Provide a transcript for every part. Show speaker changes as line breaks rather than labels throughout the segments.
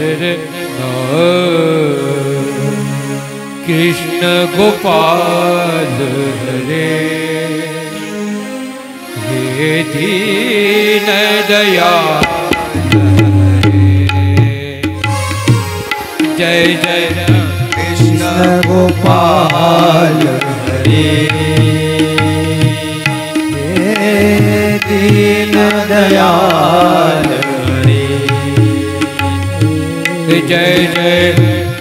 रे कृष्ण गोपाल हरे हे दीन दयाल जय जय
कृष्ण गोपाल हरे हे दीन दयाल हरे
जय जय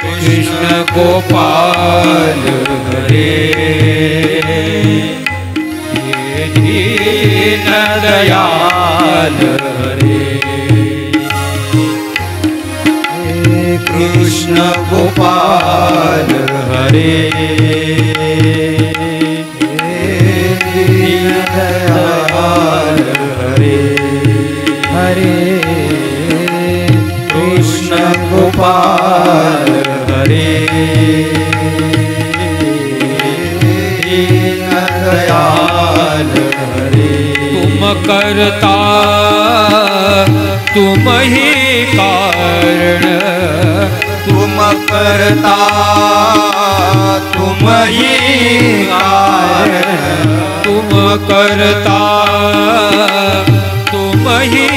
कृष्ण गोपाल हरे हे दीन दयाल हरे
कृष्ण गोपाल हरे दीन दयाल हरे हरे कृष्ण गोपाल हरे दीन दयाल हरे
तुम करता तुम ही कारण
तुम करता तुम ही कारण
तुम करता तुम ही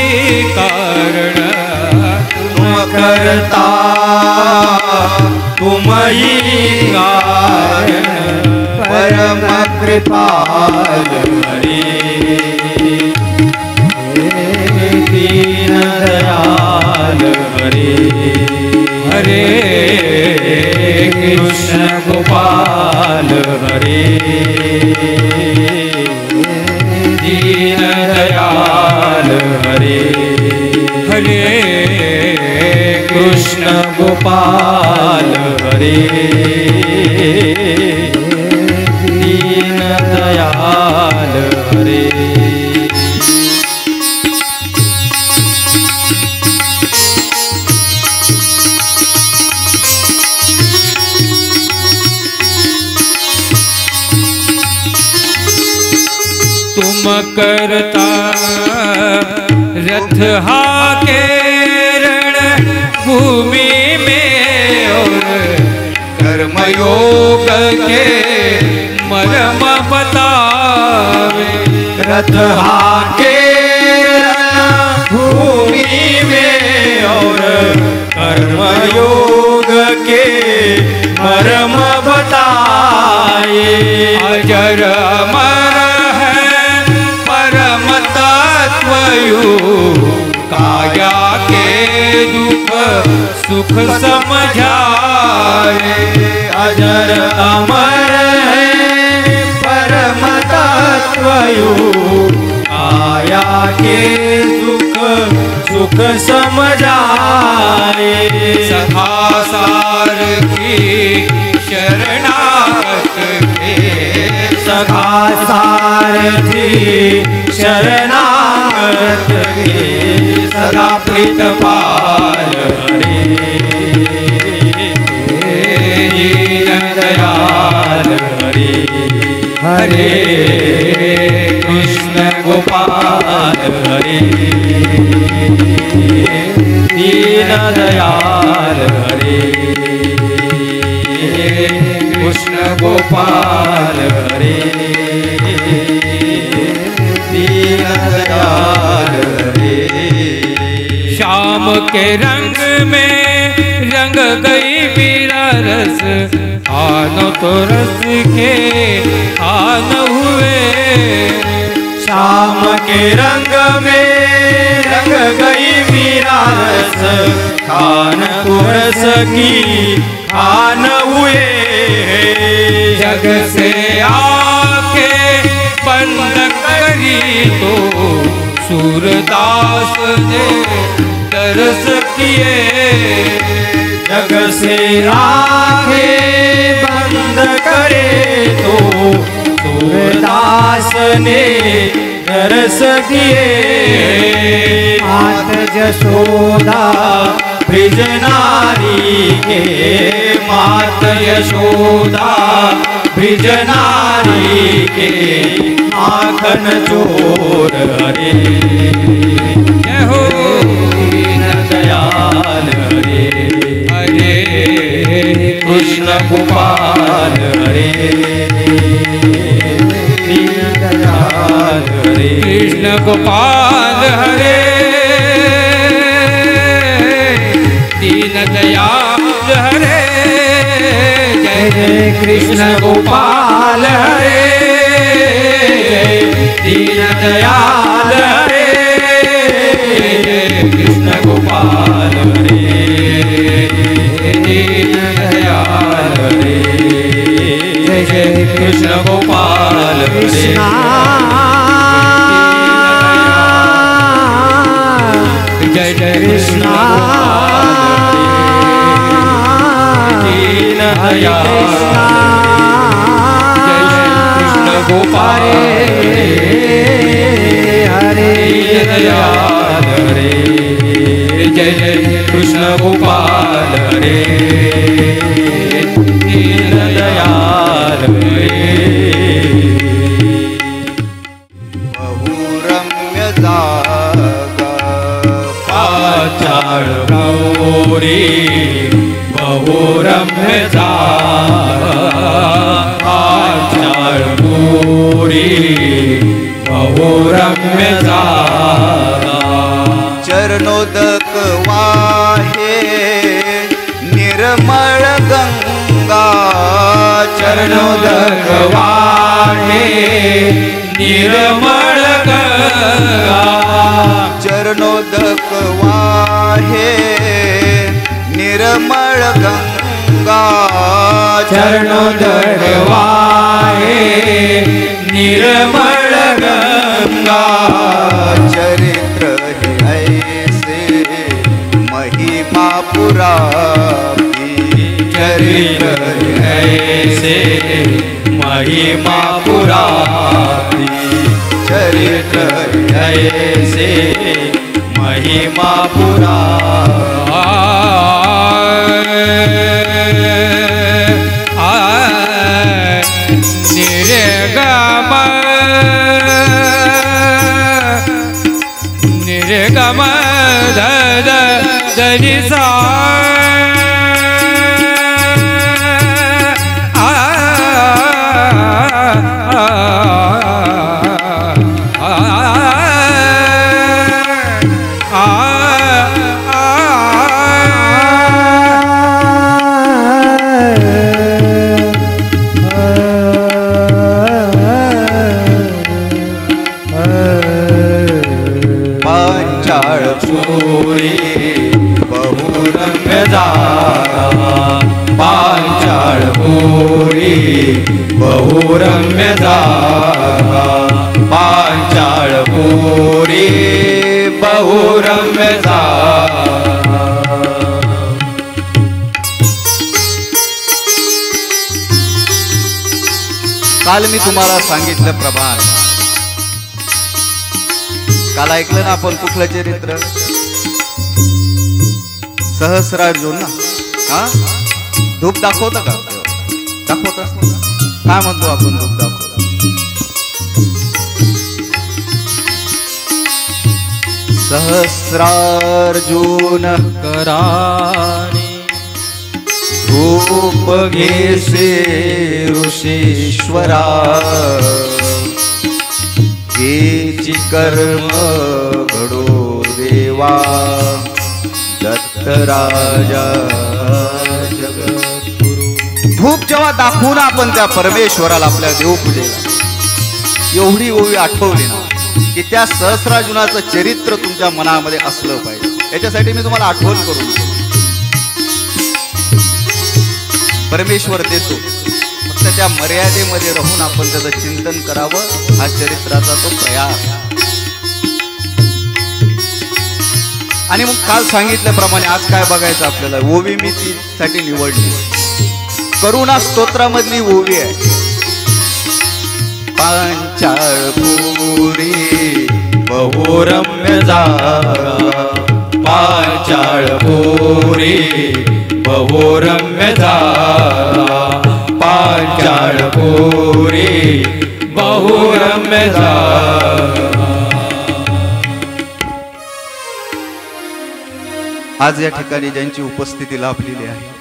कारण
तुम करता तुम ही कारण परम कृपाल हरे दीन दयाल हरे
हरे
कृष्ण गोपाल हरे दीन दयाल हरे
हरे
कृष्ण गोपाल हरे दीन दयाल हरे
तुम करता रथ हाके रण भूमि में और कर्मयोग के मर्म बतावे
रथ हाके रण भूमि में और कर्मयोग के मर्म बताए
अजर अमर काया के दुख सुख समझाए
अजर अमर है परम तत्वयु काया के दुख सुख समझाए
सखा सार की शरणागत के
सखा सारथी शरणागत के सदा प्रीत पाल हरे दीन दयाल हरे हरे कृष्ण गोपाल हरे दीन दयाल हरे कृष्ण गोपाल हरे दीन दयाल हरे
श्याम के रंग में रंग गई मीरा रस आनो तो रस के आन हुए
श्याम के रंग में रंग गई मीरा रस खान रस की खान हुए
जग से आके बंद करी तो सूरदास ने दरस किए
जग से आंखें बंद करे तो सूरदास ने दरस किए मात यशोदा ब्रिज नारी के मात यशोदा ब्रिज नारी के माखन चोर हरे
जय हो
दीन दयाल हरे गोपाल हरे दीनदयाल हरे
कृष्ण गोपाल हरे दीन दयाल हरे
जय जय कृष्ण गोपाल हरे जय दीन दयाल हरे कृष्ण गोपाल हरे दीन दयाल हरे जय जय कृष्ण गोपाल कृष्णा जय जय कृष्णा दीन दयाल जय जय कृष्ण गोपाल हरे दीन दयाल हरे जय जय कृष्ण गोपाल हरे दीन दयाल हरे
बहुरम्य जागा
पाचाळ गौरी बहुरम्य पाचाळ गौरी बहुरम्य
चरणोदक वाहे निर्मळ गंगा
चरणोदक वाहे निर्मळ गंगा
चरणोदक वाहे निर्मळ गंगा
चरणोदक वाहे निर्मळ गंगा
चरित्र हे ऐसे महिमा पुरावी
चरित्र ऐसे महिमा पुरावी चरित्र ऐसे महिमा
निर्गम दद दनि सा
बहुरम्य जागा पांचाळ पुरी बहुरम्य जागा
काल मी तुम्हाला सांगितल्याप्रमाणे काल ऐकलं ना आपण कुठलं चरित्र सहस्रार्जुन ना हा धूप दाखवतं का दाखवत असतो काय म्हणतो आपण धूप दाखवत सहस्रार्जुन
कराणी
धूप घेसे ऋषीश्वरा हेची कर्म घडो देवा दत्त राजा जगद्गुरु धूप जेव्हा दाखवून आपण त्या परमेश्वराला आपल्या देवपूजेला एवढी ओवी आठवली ना की त्या सहस्रार्जुनाचं चरित्र तुमच्या मनामध्ये असलं पाहिजे याच्यासाठी मी तुम्हाला आठवण करून परमेश्वर देतो फक्त त्या मर्यादेमध्ये राहून आपण त्याचं चिंतन करावं हा चरित्राचा तो प्रयास आणि मग काल सांगितल्याप्रमाणे आज काय बघायचं आपल्याला ओवी मी साठी निवडली करुणा स्तोत्रामधली ओवी आहे पांचाळपुरी
बहुरम्य जागा पांचाळपुरी बहुरम्य जागा पांचाळपुरी बहुरम्य जागा
आज या ठिकाणी ज्यांची उपस्थिती लाभलेली आहे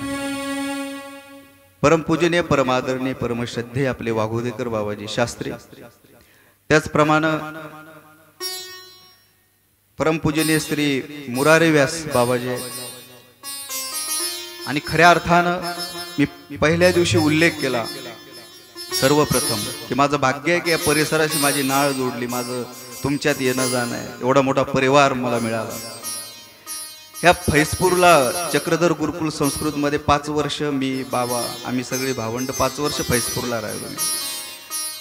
परमपूजनीय परमादरणीय परमश्रद्धेय आपले वाघोदेकर बाबाजी शास्त्री, त्याचप्रमाणे परमपूजनीय श्री मुरारी व्यास बाबाजी, आणि खऱ्या अर्थानं मी पहिल्या दिवशी उल्लेख केला सर्वप्रथम की माझं भाग्य आहे की या परिसराशी माझी नाळ जोडली, माझं तुमच्यात येणं जाणं आहे, एवढा मोठा परिवार मला मिळाला. ह्या फैजपूरला चक्रधर गुरुकुल संस्कृतमध्ये 5 वर्ष मी बाबा आम्ही सगळे भावंड 5 वर्ष फैजपूरला राहिलो.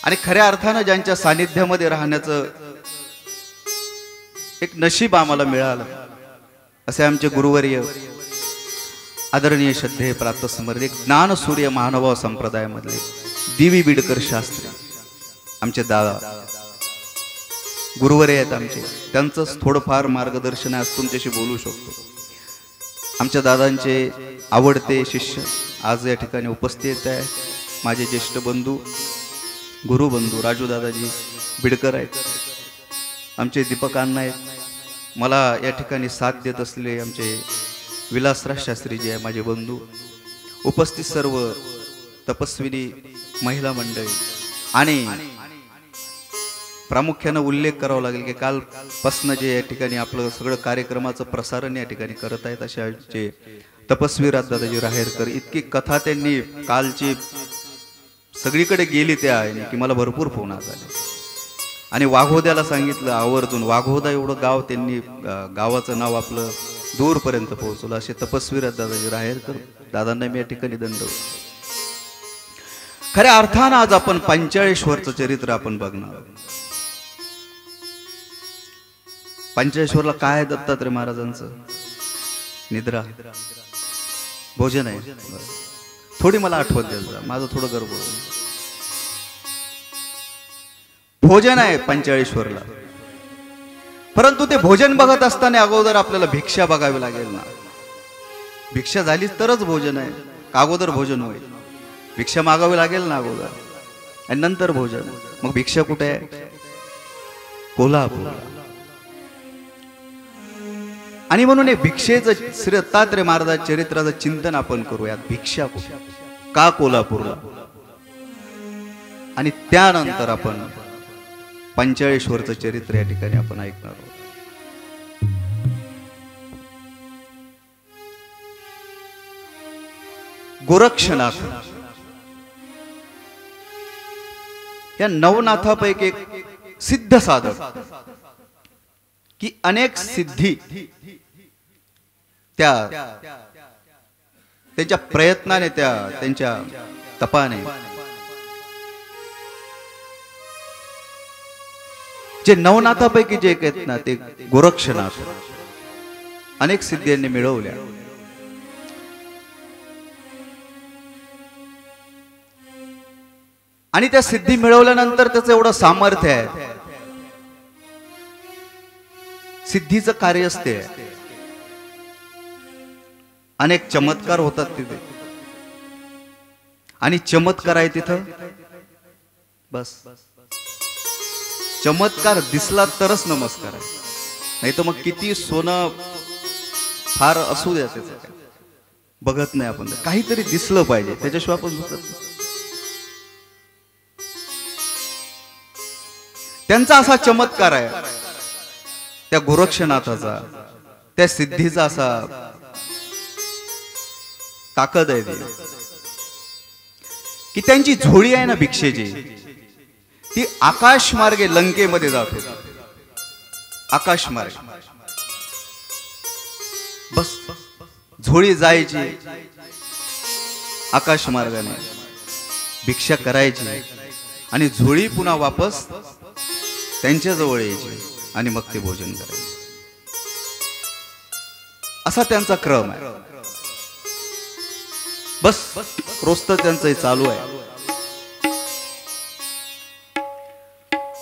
आणि खऱ्या अर्थानं ज्यांच्या सानिध्यामध्ये राहण्याचं एक नशीब आम्हाला मिळालं असे आमचे गुरुवर्य आदरणीय श्रद्धेय प्रातस्मरणीय ज्ञानसूर्य महानुभाव संप्रदायामधले दिवी बिडकर शास्त्री आमचे दादा गुरुवर्य आहेत आमचे. त्यांचंच थोडंफार मार्गदर्शन आज तुमच्याशी बोलू शकतो. आमच्या दादांचे आवडते शिष्य आज या ठिकाणी उपस्थित आहे. माझे ज्येष्ठ बंधू गुरुबंधू राजू दादाजी बिडकर आहेत. आमचे दीपक अण्णा आहेत. मला या ठिकाणी साथ देत असलेले आमचे विलासराज शास्त्रीजी आहे माझे बंधू. उपस्थित सर्व तपस्विनी महिला मंडळी, आणि प्रामुख्यानं उल्लेख करावा लागेल की कालपासनं जे या ठिकाणी आपलं सगळं कार्यक्रमाचं प्रसारण या ठिकाणी करत आहेत असे आमचे तपस्वी दादाजी राहेरकर. इतकी कथा त्यांनी कालची सगळीकडे गेली त्या आहे की मला भरपूर फोन आले. आणि वाघोद्याला सांगितलं आवर्जून, वाघोदा एवढं गाव त्यांनी गावाचं नाव आपलं दूरपर्यंत पोहोचवलं. असे तपस्वी दादाजी राहेरकर दादांना मी या ठिकाणी दंडवतो. खऱ्या अर्थानं आज आपण पंचाळेश्वरचं चरित्र आपण बघणार. पंचाळेश्वरला काय दत्तात्रय महाराजांचं निद्रा भोजन आहे. थोडी मला आठवत द्यायला, माझं थोडं गडबड. भोजन आहे पंचाळेश्वरला, परंतु ते भोजन बघत असताना अगोदर आपल्याला भिक्षा बघावी लागेल ना. भिक्षा झाली तरच भोजन आहे, अगोदर भोजन होईल. भिक्षा मागावी लागेल ना अगोदर आणि नंतर भोजन. मग भिक्षा कुठे आहे? कोल्हापूर. आणि म्हणून हे भिक्षेचं श्री दत्तात्रय महाराज चरित्राचं चिंतन आपण करूयात. भिक्षा कुठे, का कोल्हापूरला, आणि त्यानंतर आपण पंचाळेश्वरचं चरित्र या ठिकाणी आपण ऐकणार आहोत. गोरक्षनाथ या नवनाथापैकी एक सिद्ध साधक की अनेक सिद्धी त्यांच्या प्रयत्नाने त्यांच्या तपाने जे नवनाथापैकी जे एक आहेत ना ते गोरक्षनाथ अनेक सिद्धींनी मिळवल्या. आणि त्या सिद्धी मिळवल्यानंतर त्याचं एवढं सामर्थ्य आहे. सिद्धीचं कार्य असते, अनेक चमत्कार होतात तिथे, आणि चमत्कार आहे तिथं बस. चमत्कार दिसला तरच नमस्कार आहे, नाही तर मग किती सोनं फार असू द्या त्याचं काय बघत नाही आपण. काहीतरी दिसलं पाहिजे, त्याच्याशिवाय आपण बघत नाही. त्यांचा असा चमत्कार आहे, त्या गोरक्षनाथाचा, त्या सिद्धीचा असा ताकद आहे ती की त्यांची झोळी आहे ना भिक्षेची, ती आकाश मार्गे लंकेमध्ये जात होती. आकाश मार्ग बस झोळी जायची आकाश मार्गाने, भिक्षा करायची आणि झोळी पुन्हा वापस त्यांच्या जवळ यायची आणि मग ते भोजन करायचे. असा त्यांचा क्रम आहे. बस रोजच त्यांचं चालू आहे.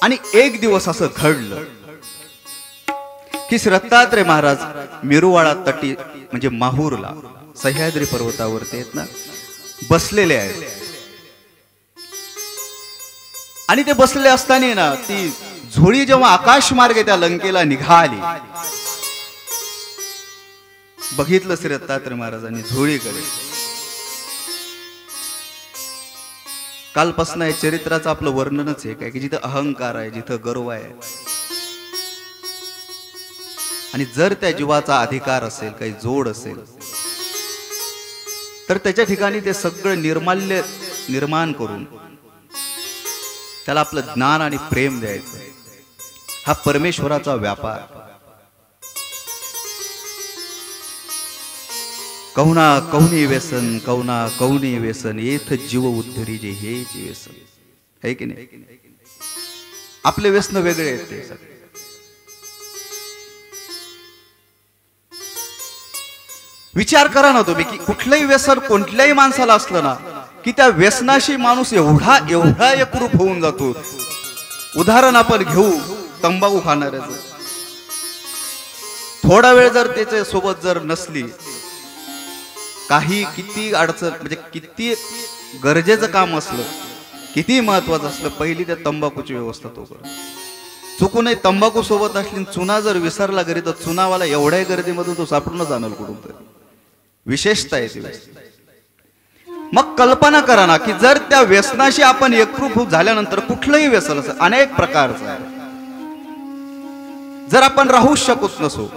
आणि एक दिवस असं घडलं की श्री दत्तात्रय महाराज मिरुवाळा तटी म्हणजे माहूरला सह्याद्री पर्वतावरती आहेत ना बसलेले आहेत. आणि ते बसले असताना ना ती झोळी जेव्हा आकाश मार्गे त्या लंकेला निघाली, बघितलं श्री दत्तात्रय महाराजांनी झोळीकडे, कालपासून या चरित्राचं आपलं वर्णनच आहे काय की जिथं अहंकार आहे, जिथं गर्व आहे, आणि जर त्या जीवाचा अधिकार असेल, काही जोड असेल, तर त्याच्या ठिकाणी ते सगळं निर्माल्य निर्माण करून त्याला आपलं ज्ञान आणि प्रेम द्यायचं. हा परमेश्वराचा व्यापार. कहुना कहुनी व्यसन, कहुना कहुनी व्यसन, येथ जीव उद्धरी जे हेच व्यसन. आहे की नाही? आपले व्यसन वेगळे आहेत ते सगळे. विचार करा ना तुम्ही की कुठलंही व्यसन कोणत्याही माणसाला असलं ना की त्या व्यसनाशी माणूस एवढा एवढा एकरूप होऊन जातो. उदाहरण आपण घेऊ तंबाखू खाणाऱ्याचं. थोडा वेळ जर त्याच्या सोबत जर नसली, काही किती अडचण म्हणजे किती गरजेचं काम असलं, किती महत्वाचं असलं, पहिली त्या तंबाखूची व्यवस्था तो कर. चुकूनही तंबाखू सोबत असली, चुना जर विसरला घरी तर चुनावाला एवढ्या गर्दीमधून तो सापडूनच आणल कुठून तरी. विशेषता आहे ती. मग कल्पना करा ना की जर त्या व्यसनाशी आपण एकरूप झाल्यानंतर कुठलंही व्यसन असं अनेक प्रकारचं आहे, जर आपण राहू शकत नसो,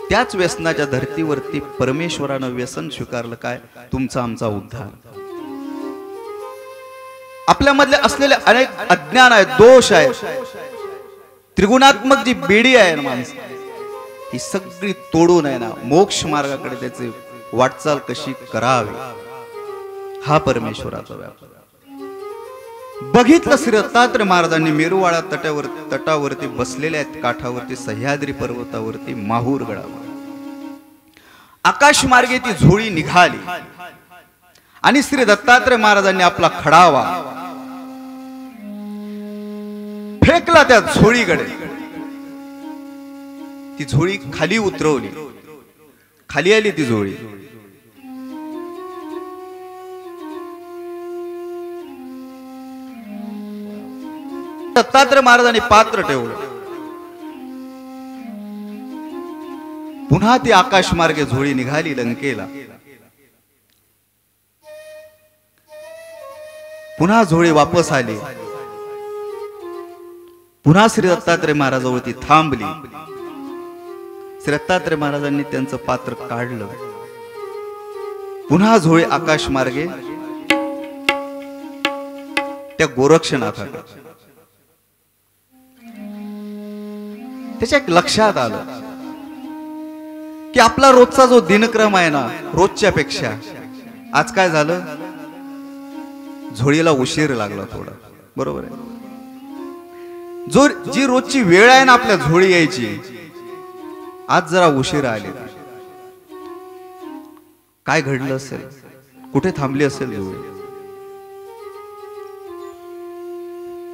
त्याच व्यसनाच्या धर्तीवरती परमेश्वरानं व्यसन स्वीकारलं काय? तुमचा आमचा उद्धार. आपल्यामधले असलेले अनेक अज्ञान आहे, दोष आहे, त्रिगुणात्मक जी बेडी आहे ना माणूस, ही सगळी तोडून आहे ना मोक्ष मार्गाकडे त्याचे वाटचाल कशी करावी, हा परमेश्वराचा व्यापार. बघितलं श्री दत्तात्रय महाराजांनी मेरुवाळा तटावरती बसलेल्या आहेत, काठावरती सह्याद्री पर्वतावरती माहूर गडावर आकाश मार्गे ती झोळी निघाली आणि श्री दत्तात्रय महाराजांनी आपला खडावा फेकला त्या झोळीकडे. ती झोळी खाली उतरवली, खाली आली ती झोळी. दत्तात्रय महाराजांनी पात्र ठेवलं. पुन्हा ती आकाश मार्गे झोळी निघाली लंकेला. पुन्हा झोळी वापस आली. पुन्हा श्री दत्तात्रय महाराजांवर ती थांबली. श्री दत्तात्रय महाराजांनी त्यांचं पात्र काढलं. पुन्हा झोळी आकाश मार्गे त्या गोरक्षनाथाकडे. त्याच्या एक लक्षात आलं की आपला रोजचा जो दिनक्रम आहे ना, रोजच्या पेक्षा आज काय झालं, झोळीला उशीर लागला थोडा. बरोबर आहे? जी रोजची वेळ आहे ना आपल्या झोळी यायची, आज जरा उशीर आले. काय घडलं असेल, कुठे थांबली असेल झोळी?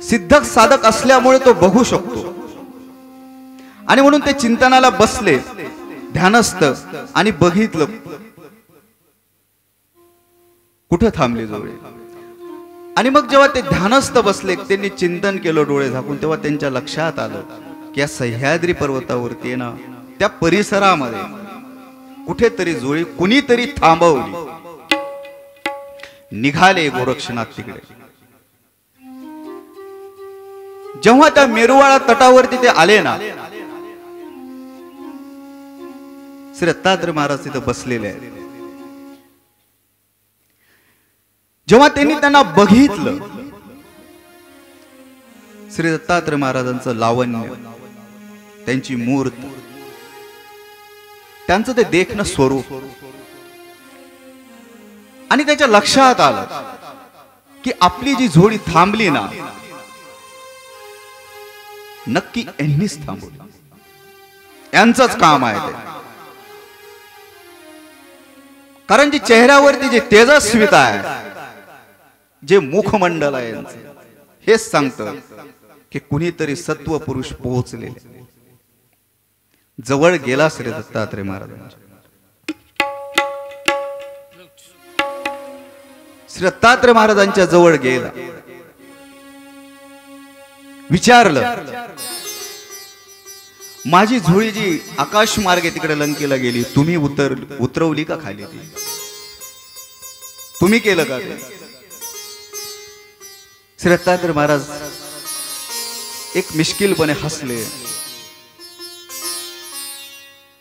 सिद्धक साधक असल्यामुळे तो बघू शकतो आणि म्हणून ते चिंतनाला बसले, ध्यानस्थ, आणि बघितलं कुठं थांबली झोळी. आणि मग जेव्हा ते ध्यानस्थ बसले, त्यांनी चिंतन केलं डोळे झाकून, तेव्हा त्यांच्या लक्षात आलं की या सह्याद्री पर्वतावरती ना त्या परिसरामध्ये कुठेतरी झोळी कुणीतरी थांबवली. निघाले गोरक्षनाथ तिकडे. जेव्हा त्या मेरुवाळा तटावरती ते आले ना, श्री दत्तात्रय महाराज तिथे बसलेले आहेत. जेव्हा त्यांनी त्यांना बघितलं, श्री दत्तात्रय महाराजांचं लावण्य, त्यांची मूर्त, त्यांचं ते देखणं स्वरूप, आणि त्याच्या लक्षात आलं की आपली जी झोळी थांबली ना, नक्की यांनीच थांबवली, यांचंच काम आहे ते. कारण जी चेहऱ्यावरती जे तेजस्विता आहे, जे मुखमंडल आहे, हेच सांगतं की कुणीतरी सत्व पुरुष पोहोचलेले. जवळ गेला श्री दत्तात्रय महाराजांच्या. श्री दत्तात्रय महाराजांच्या जवळ गेला, विचारलं, माझी झोळी जी आकाश मार्गे तिकडे लंकेला गेली, तुम्ही उतरवली का खाली ती? तुम्ही केलं का ते? श्री दत्तात्रय महाराज एक मिश्किलपणे हसले,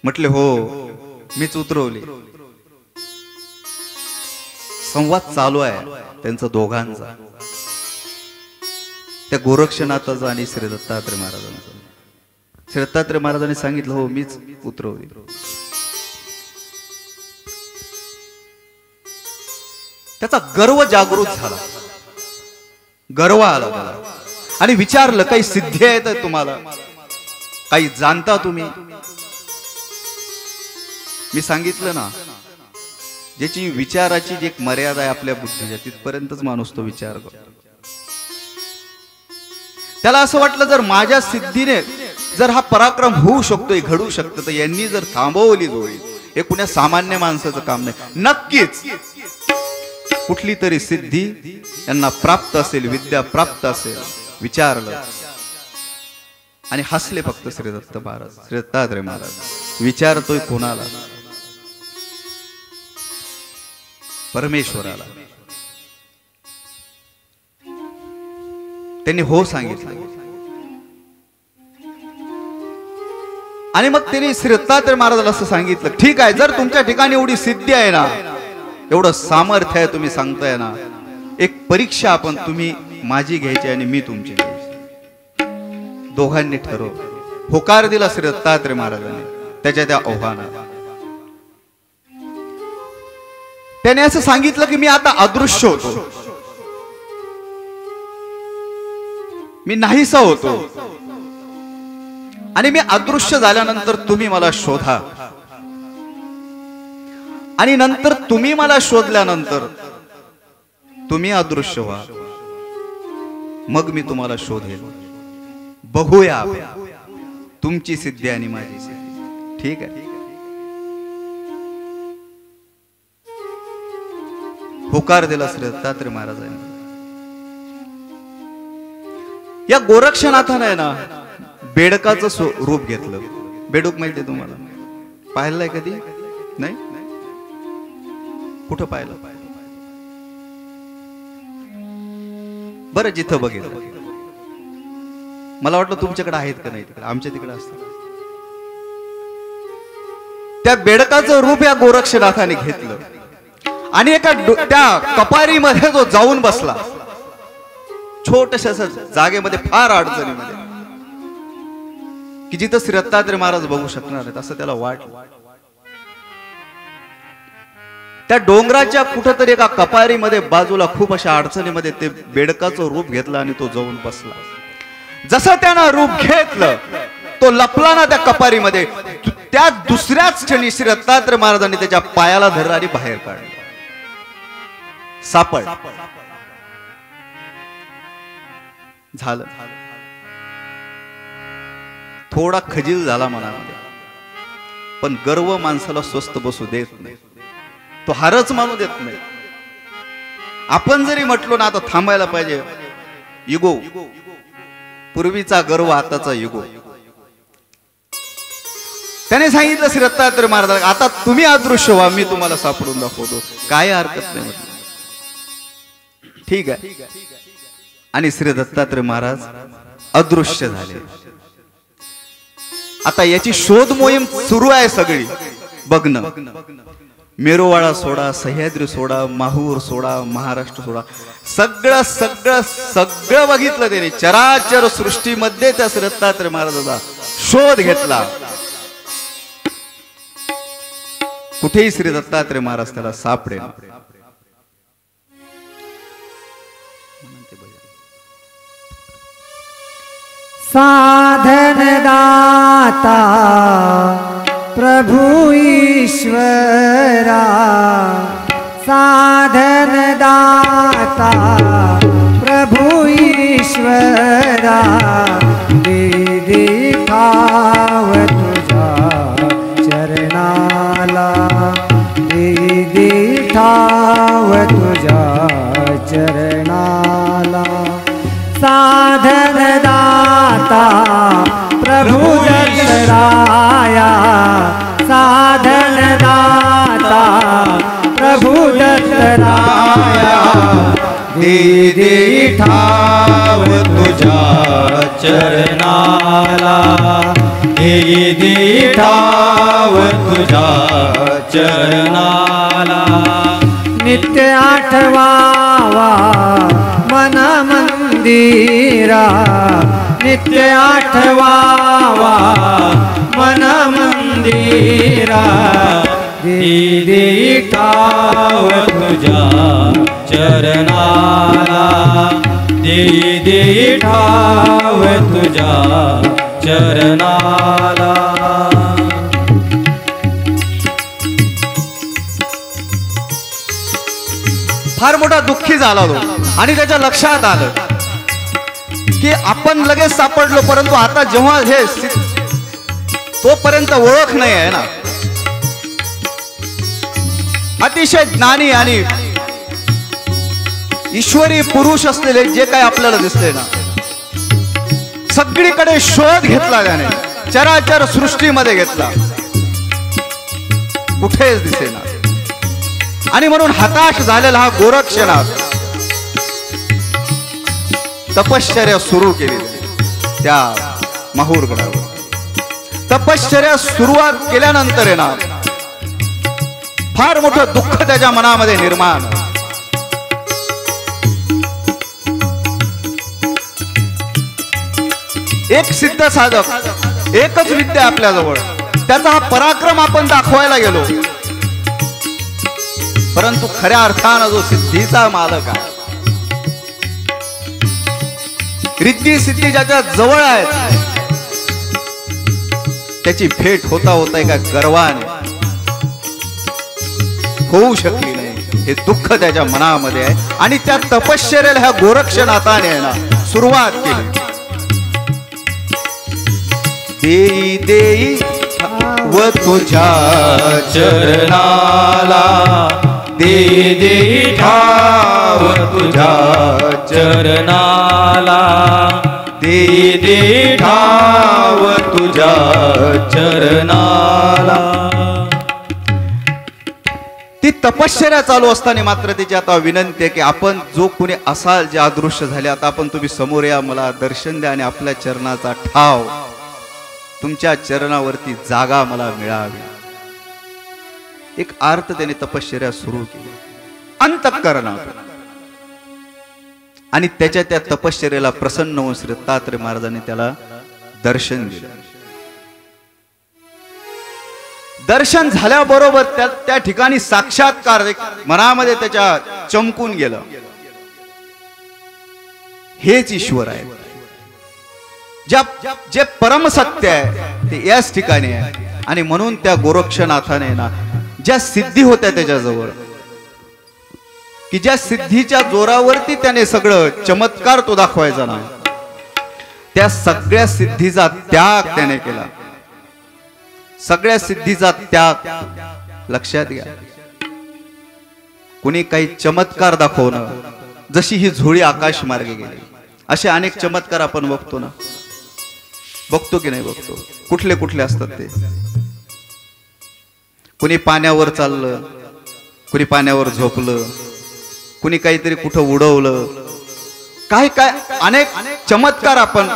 म्हटले हो मीच उतरवली. संवाद चालू आहे त्यांचा दोघांचा, त्या गोरक्षनाथाचा आणि श्री दत्तात्रय महाराजांचा. श्री दत्तात्रय महाराजांनी सांगितलं हो मीच उतरवली. त्याचा गर्व जागृत झाला, गर्व आला त्याला आणि विचारलं काही सिद्धी आहेत तुम्हाला, काही जाणता तुम्ही? मी सांगितलं ना, ज्याची विचाराची जी एक मर्यादा आहे आपल्या बुद्धीच्या, तिथपर्यंतच माणूस तो विचार करतो. त्याला असं वाटलं जर माझ्या सिद्धीने जर हा पराक्रम होऊ शकतोय, घडू शकतो, तर यांनी जर थांबवली जोडी, हे कुण्या सामान्य माणसाचं काम नाही. नक्कीच कुठली तरी सिद्धी यांना प्राप्त असेल, विद्या प्राप्त असेल. विचारलं आणि हसले फक्त श्री दत्त महाराज, श्री दत्तात्रय महाराज. विचारतोय कोणाला? परमेश्वराला. त्यांनी हो सांगितलं आणि मग त्यांनी श्री दत्तात्रय महाराजाला असं सांगितलं, ठीक आहे, जर तुमच्या ठिकाणी एवढी सिद्धी आहे ना, एवढं सामर्थ्य आहे, तुम्ही सांगताय ना, एक परीक्षा आपण, तुम्ही माझी घ्यायची आणि मी तुमची घ्यायची. दोघांनी ठरव. होकार दिला श्री दत्तात्रय महाराजांनी त्याच्या त्या आव्हानाला. त्याने असं सांगितलं की मी आता अदृश्य होतो, मी नाहीसा होतो आणि मी अदृश्य झाल्यानंतर तुम्ही मला शोधा आणि नंतर तुम्ही मला शोधल्यानंतर तुम्ही अदृश्य व्हा, मग मी तुम्हाला शोधेल. बघूया आपण तुमची सिद्धी आणि माझी सिद्धी. ठीक आहे. होकार दिला श्री दत्तात्रय महाराजांनी. या गोरक्षनाथाने ना बेडकाचं रूप घेतलं. बेडूक माहितीये तुम्हाला? पाहिलंय कधी? नाही? कुठं पाहिलं? बरं जिथं बघितलं. मला वाटलं तुमच्याकडे आहेत का नाही तिकडे, आमच्या तिकडे असतं. त्या बेडकाचं रूप या गोरक्षनाथाने घेतलं आणि एका त्या कपारीमध्ये जो जाऊन बसला, छोट्याशा जागेमध्ये, फार अडचणीमध्ये, की जिथं श्री दत्तात्रय महाराज बघू शकणार आहेत असं त्याला वाटलं. त्या डोंगराच्या कुठंतरी एका कपारीमध्ये बाजूला खूप अशा अडचणीमध्ये ते बेडकाचं रूप घेतलं आणि तो जाऊन बसला. जसं त्यानं रूप घेतलं, तो लपला ना त्या कपारीमध्ये, त्या दुसऱ्याच क्षणी श्री दत्तात्रय महाराजांनी त्याच्या पायाला धरलं आणि बाहेर काढलं. सापड झालं. थोडा खजील झाला मनामध्ये, पण गर्व माणसाला स्वस्थ बसू देत नाही, तो हारच मानू देत नाही. आपण जरी म्हटलो ना आता थांबायला पाहिजे, इगो, पूर्वीचा गर्व आताचा इगो. त्याने सांगितलं श्री दत्तात्रय महाराज, आता तुम्ही अदृश्य व्हा, मी तुम्हाला सापडून दाखवतो, काय हरकत नाही म्हटलं. ठीक आहे. आणि श्री दत्तात्रय महाराज अदृश्य झाले. आता याची शोध मोहीम सुरू आहे सगळी. बघणं, मेरुवाळा सोडा, सह्याद्री सोडा, माहूर सोडा, महाराष्ट्र सोडा, सगळं सगळं सगळं बघितलं त्याने. चराचर सृष्टीमध्ये त्या श्री दत्तात्रय महाराजाचा शोध घेतला. कुठेही श्री दत्तात्रय महाराज त्याला सापडे.
साधन दाता प्रभु ईश्वरा, साधन दाता प्रभु ईश्वरा, दे ठाव तुझा चरणाला, दे ठाव तुझा चरणाला. साधन दाता प्रभु दत्तराया, साधन दाता प्रभु दत्तराया,
देई देई ठाव
तुझ्या चरणाला देई देई ठाव तुझ्या चरणाला
नित्य आठवावा मन मंदिरा नित्य आठवावा मन मंदिरा
देई देई ठाव तुझ्या चरणाला देई देई ठाव तुझ्या चरणाला
फार मोठा दुःखी झाला तो आणि त्याच्या लक्षात आलं की आपण लगेच सापडलो, परंतु आता जेव्हा हे तोपर्यंत ओळख नाही आहे ना. अतिशय ज्ञानी आणि ईश्वरी पुरुष असलेले जे काय आपल्याला दिसले ना, सगळीकडे शोध घेतला त्याने, चराचर सृष्टीमध्ये घेतला, कुठेच दिसेना. आणि म्हणून हताश झालेला हा गोरक्षनाथ तपश्चर्या सुरू केली त्या माहूरगडावर. तपश्चर्या सुरुवात केल्यानंतर आहे ना, फार मोठं दुःख त्याच्या मनामध्ये निर्माण. एक सिद्ध साधक, एकच विद्या आपल्याजवळ, त्याचा हा पराक्रम आपण दाखवायला गेलो, परंतु खऱ्या अर्थानं जो सिद्धीचा मालक आहे, रिद्धी सिद्धी ज्याच्या जवळ आहे, त्याची भेट होता होता एका गर्वाने होऊ शकली नाही. हे दुःख त्याच्या मनामध्ये आहे आणि त्या तपश्चर्याला ह्या गोरक्षनाथाने आहे ना सुरुवात केली. देई देई व तुझ्या
चरणाला देई देई ठाव तुझ्या चरणाला देई देई ठाव तुझ्या चरणाला.
ती तपश्चर्या चालू असताना मात्र तिची आता विनंती आहे की आपण जो कोणी असाल, जे अदृश्य झाले, आता आपण तुम्ही समोर या, मला दर्शन द्या आणि आपल्या चरणाचा ठाव, तुमच्या चरणावरती जागा मला मिळावी. एक आर्त त्याने तपश्चर्या सुरू केली अंतःकरणात. आणि त्याच्या त्या तपश्चर्याला प्रसन्न होऊन श्री दत्तात्रय महाराजांनी त्याला दर्शन दिलं. दर्शन झाल्याबरोबर त्या ठिकाणी साक्षात्कार एक मनामध्ये त्याच्या चमकून गेलं, हेच ईश्वर आहे. जे परमसत्य आहे ते याच ठिकाणी आहे. आणि म्हणून त्या गोरक्षनाथाने ना ज्या सिद्धी होत्या त्याच्याजवळ, की ज्या सिद्धीच्या जोरावरती त्याने सगळं चमत्कार तो दाखवायचा ना, त्या सगळ्या सिद्धीचा त्याग त्याने केला. सगळ्या सिद्धीचा त्याग. लक्षात घ्या, कुणी काही चमत्कार दाखवणं, जशी ही झोळी आकाश मार्गे गेली, असे अनेक चमत्कार आपण बघतो ना, बघतो की नाही बघतो. कुठले कुठले असतात ते? कुणी पाण्यावर चाललं, कुणी पाण्यावर झोपलं, कुणी काहीतरी कुठं उडवलं, काय काय अनेक चमत्कार आपण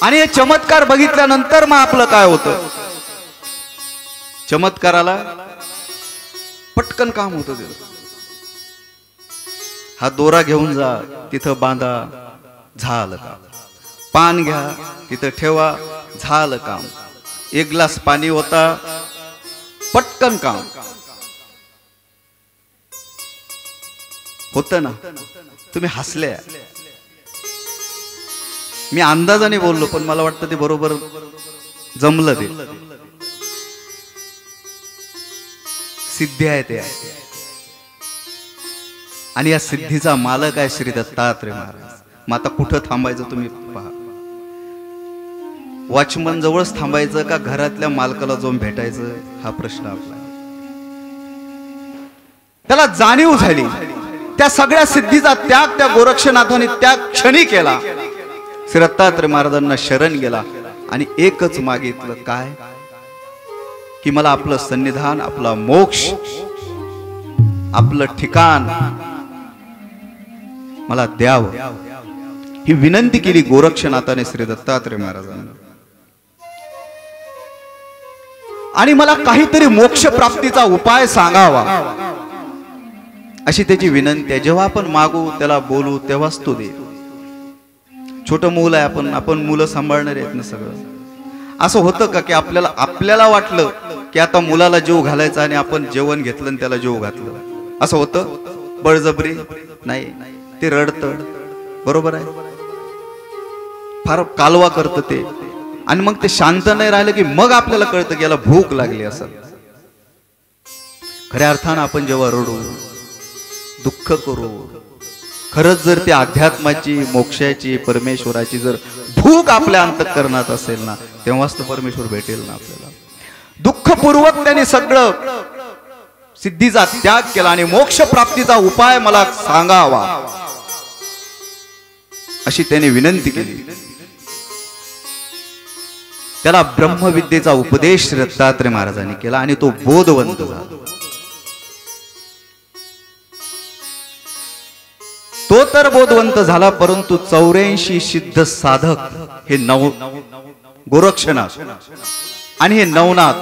आणि हे चमत्कार बघितल्यानंतर मग आपलं काय होतं? चमत्काराला पटकन काम होतं ते. हा दोरा घेऊन जा, तिथं बांधा, झालं काम. पान घ्या, तिथं ठेवा, झालं काम. एक ग्लास पाणी होता, पटकन काम होतं ना. तुम्ही हसले, मी अंदाजाने बोललो, पण मला वाटतं ते बरोबर जमलं. ते सिद्धी आहे ते. आणि या सिद्धीचा मालक आहे श्री दत्तात्रय महाराज. मग आता कुठं थांबायचं तुम्ही पहा. वॉचमन जवळच थांबायचं का घरातल्या मालकाला जाऊन भेटायचं, हा प्रश्न आपला. त्याला जाणीव झाली त्या सगळ्या सिद्धीचा त्याग त्या गोरक्षनाथाने त्या क्षणी केला. श्री दत्तात्रय महाराजांना शरण गेला आणि एकच मागितलं, काय? की मला आपलं सन्निधान, आपला मोक्ष, आपलं ठिकाण मला द्यावं, ही विनंती केली गोरक्षनाथाने श्री दत्तात्रय महाराजांना. आणि मला काहीतरी मोक्ष प्राप्तीचा उपाय सांगावा अशी त्याची विनंती आहे. जेव्हा आपण मागू, त्याला बोलू, तेव्हाच तो दे. छोटं मूल आहे, आपण मुलं सांभाळणार आहेत ना सगळं. असं होतं का की आपल्याला वाटलं की आता मुलाला जेव घालायचा आणि आपण जेवण घेतलं आणि त्याला जेव घातलं, असं होतं? बळजबरी नाही, ते रडतं, बरोबर आहे, फार कालवा करतं ते. आणि मग ते शांत नाही राहिलं की मग आपल्याला कळतं की याला भूक लागली असं. खऱ्या अर्थानं आपण जेव्हा रडू, दुःख करू, खरंच जर ती अध्यात्माची, मोक्षाची, परमेश्वराची जर भूक आपल्या अंतःकरणात असेल ना, तेव्हाच तर परमेश्वर भेटेल ना आपल्याला. दुःखपूर्वक त्याने सगळं सिद्धीचा त्याग केला आणि मोक्ष प्राप्तीचा उपाय मला सांगावा अशी त्याने विनंती केली. त्याला ब्रह्मविद्येचा उपदेश दत्तात्रय महाराजांनी केला आणि तो बोधवंत झाला. तो तर बोधवंत झाला, परंतु 84 सिद्ध साधक हे गोरक्षनाथ आणि हे नवनाथ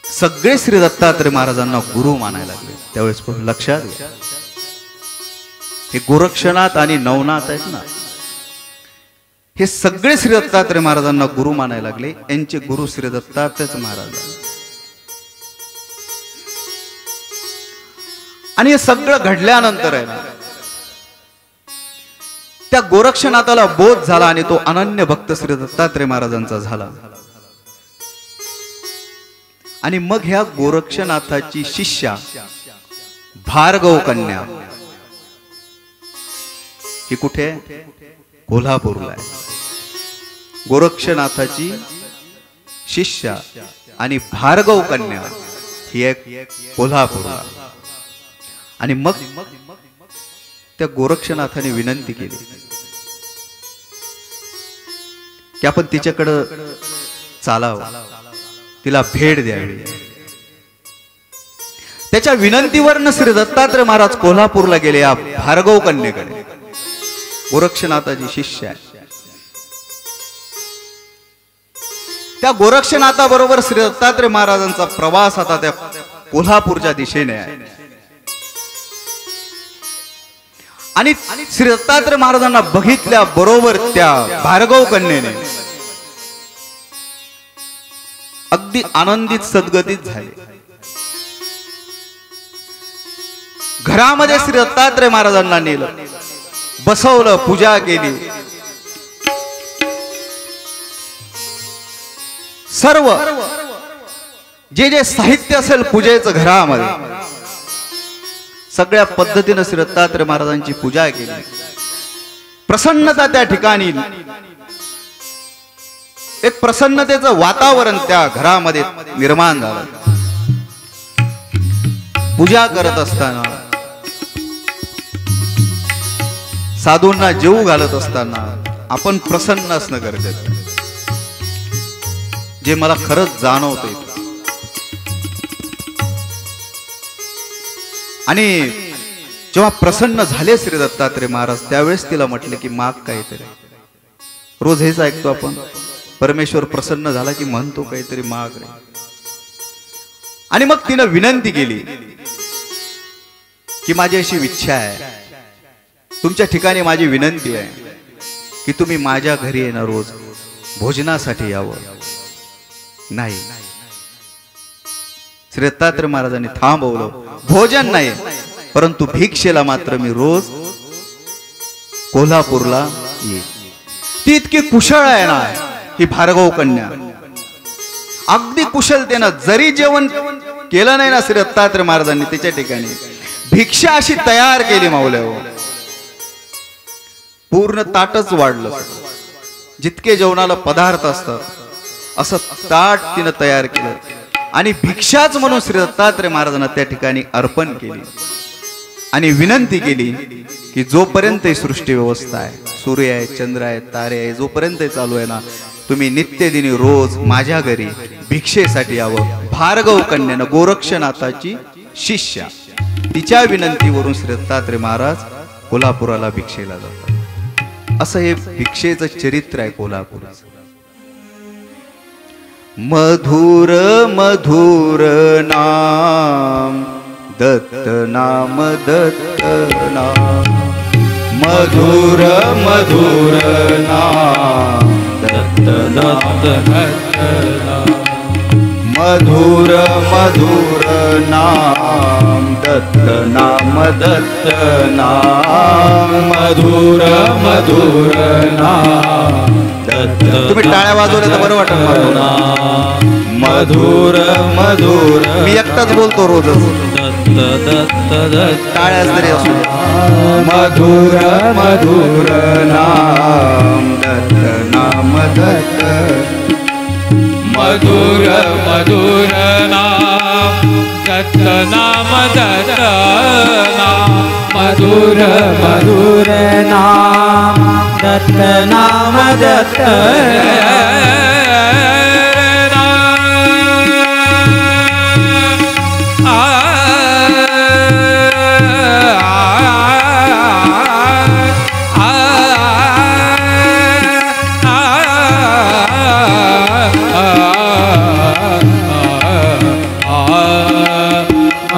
सगळे श्री दत्तात्रय महाराजांना गुरु मानायला लागले. त्यावेळेस लक्षात घ्या, हे गोरक्षनाथ आणि नवनाथ आहेत ना, हे सगळे श्री दत्तात्रय महाराजांना गुरु मानायला लागले. यांचे गुरु श्री दत्तात्रय महाराज. आणि हे सगळं घडल्यानंतर आहे ना, त्या गोरक्षनाथाला बोध झाला आणि तो अनन्य भक्त श्री दत्तात्रय महाराजांचा झाला. आणि मग ह्या गोरक्षनाथाची शिष्या भार्गव कन्या ही कुठे? कोल्हापूरला आहे. गोरक्षनाथाची शिष्या आणि भार्गव कन्या ही एक कोल्हापूरला. आणि मग त्या गोरक्षनाथाने विनंती केली की आपण तिच्याकडं चालावं, तिला भेट द्यावी. त्याच्या विनंतीवरनं श्री दत्तात्रय महाराज कोल्हापूरला गेले. या भार्गव कन्येकडे, गोरक्षनाथाची शिष्य आहे, त्या गोरक्षनाथाबरोबर श्री दत्तात्रय महाराजांचा प्रवास आता त्या कोल्हापूरच्या दिशेने आहे. आणि श्री दत्तात्रय महाराजांना बघितल्या बरोबर त्या भार्गव कन्येने अगदी आनंदित सद्गतीत झाले. घरामध्ये श्री दत्तात्रय महाराजांना नेलं, बसवलं, पूजा केली. सर्व जे साहित्य असेल पूजेचं घरामध्ये सगळ्या पद्धतीने श्री दत्तात्रय महाराजांची पूजा केली. प्रसन्नता त्या ठिकाणी, एक प्रसन्नतेचं वातावरण त्या घरामध्ये निर्माण झालं. पूजा करत असताना, साधूंना जेवू घालत असताना आपण प्रसन्न असणं गरजेचं, जे मला खरंच जाणवतंय. आणि जेव्हा प्रसन्न झाले श्री दत्तात्रय महाराज, त्यावेळेस तिला म्हटले की माग काहीतरी. रोज हेच ऐकतो आपण, परमेश्वर प्रसन्न झाला की म्हणतो काहीतरी माग रे. आणि मग तिनं विनंती केली की माझी अशी इच्छा आहे, तुमच्या ठिकाणी माझी विनंती आहे की तुम्ही माझ्या घरी येणं रोज भोजनासाठी यावं. नाही, श्री दत्तात्रय महाराजांनी थांबवलं. भोजन नाही, परंतु भिक्षेला मात्र मी रोज कोल्हापूरला येईल. ती इतकी कुशळ आहे ना ही भार्गव कन्या, अगदी कुशलतेनं. जरी जेवण केलं नाही ना श्री दत्तात्रय महाराजांनी, त्याच्या ठिकाणी भिक्षा अशी तयार केली माऊल्यावर. पूर्ण ताटच वाढलं, जितके जेवणाला पदार्थ असतात असं ताट तिनं तयार केलं. आणि भिक्षाच म्हणून श्री दत्तात्रय महाराजांना त्या ठिकाणी अर्पण केली. आणि विनंती केली की जोपर्यंत ही सृष्टी व्यवस्था आहे, सूर्य आहे, चंद्र आहे, तारे आहे, जोपर्यंत चालू आहे ना, तुम्ही नित्यदिनी रोज माझ्या घरी भिक्षेसाठी यावं. भार्गव कन्यानं गोरक्षनाथाची शिष्या तिच्या विनंतीवरून श्री दत्तात्रय महाराज कोल्हापुराला भिक्षेला जातात. असं हे भिक्षेचं चरित्र आहे कोल्हापुराचं. मधुर मधुर नाम दत्त नाम दत्त नाम. मधुर मधुर नाम दत्त दत्त दत्त नाम. मधुर मधुर नाम दत्त नाम दत्त नाम. मधुर मधुर नाम दत्त. तुम्ही टाळ्या वाजवल्या तर बरं वाटत मला. मधुर मधुर. मी एकटाच बोलतो रोजच. दत्त दत्त दत्त. टाळ्याच तरी असू दे. मधुर मधुर नाम दत्त नाम दत्त.
मधुर मधुर नाम दत्त नाम दत्त नाम. मधुर मधुर नाम दत्त नाम दत्त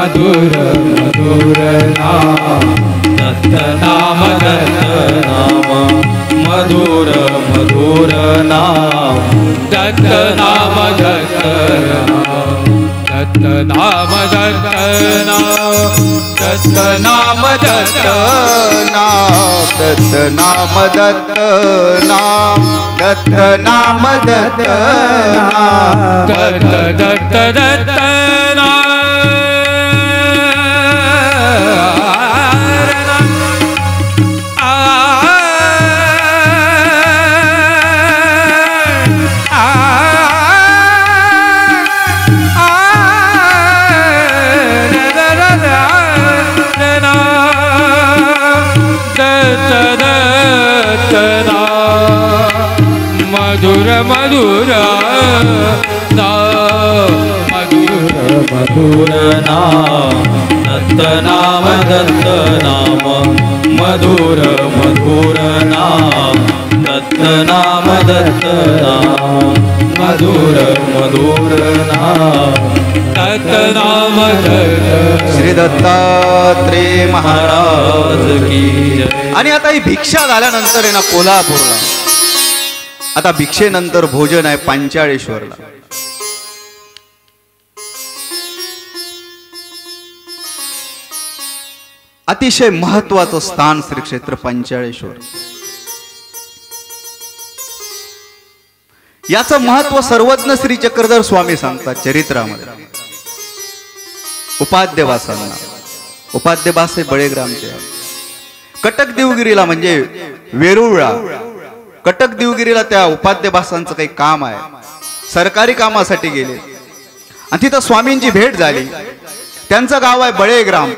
मधुर मधुर नाम दत्त नाम दत्त नाम. मधुर मधुर नाम दत्त नाम दत्त नाम. दत्त नाम दत्त नाम. दत्त नाम दत्त
नाम दत्त नाम दत्त नाम. दत्त नाम दत्त नाम.
दत्त दत्त दत्त नाम. मधुर मधुर नाम. मधुर मधुर नाम दत्त नाम दत्त नाम. मधुर मधुर नाम दत्त नाम दत्त नाम. मधुर मधुर नाम दत्त नाम दत्त.
श्री दत्तात्रेय महाराज
की जय.
आणि आता ही भिक्षा झाल्यानंतर आहे ना कोल्हापूरला आता भिक्षेनंतर भोजन आहे पांचाळेश्वरला. अतिशय महत्वाचं स्थान श्री क्षेत्र पांचाळेश्वर. याचं महत्व सर्वज्ञ श्री चक्रधर स्वामी सांगतात चरित्रामध्ये. उपाध्यवासांना उपाध्यवास हे बळेग्रामचे कटक देवगिरीला म्हणजे वेरूळला कटक देवगिरीला त्या उपाध्यवासांचं काही काम आहे. सरकारी कामासाठी गेले आणि तिथं स्वामींची भेट झाली. त्यांचं गाव आहे बळेग्राम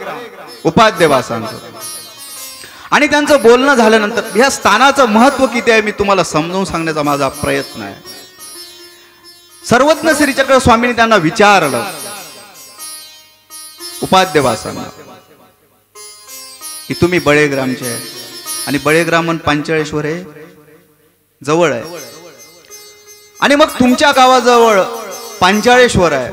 उपाध्यवासांचं. आणि त्यांचं बोलणं झाल्यानंतर ह्या स्थानाचं महत्व किती आहे मी तुम्हाला समजावून सांगण्याचा माझा प्रयत्न आहे. सर्वज्ञ श्रीचक्र स्वामींनी त्यांना विचारलं उपाध्यवासांना की तुम्ही बळेग्रामचे आहे आणि बळेग्राम आणि पांचाळेश्वर हे जवळ आहे आणि मग तुमच्या गावाजवळ पांचाळेश्वर आहे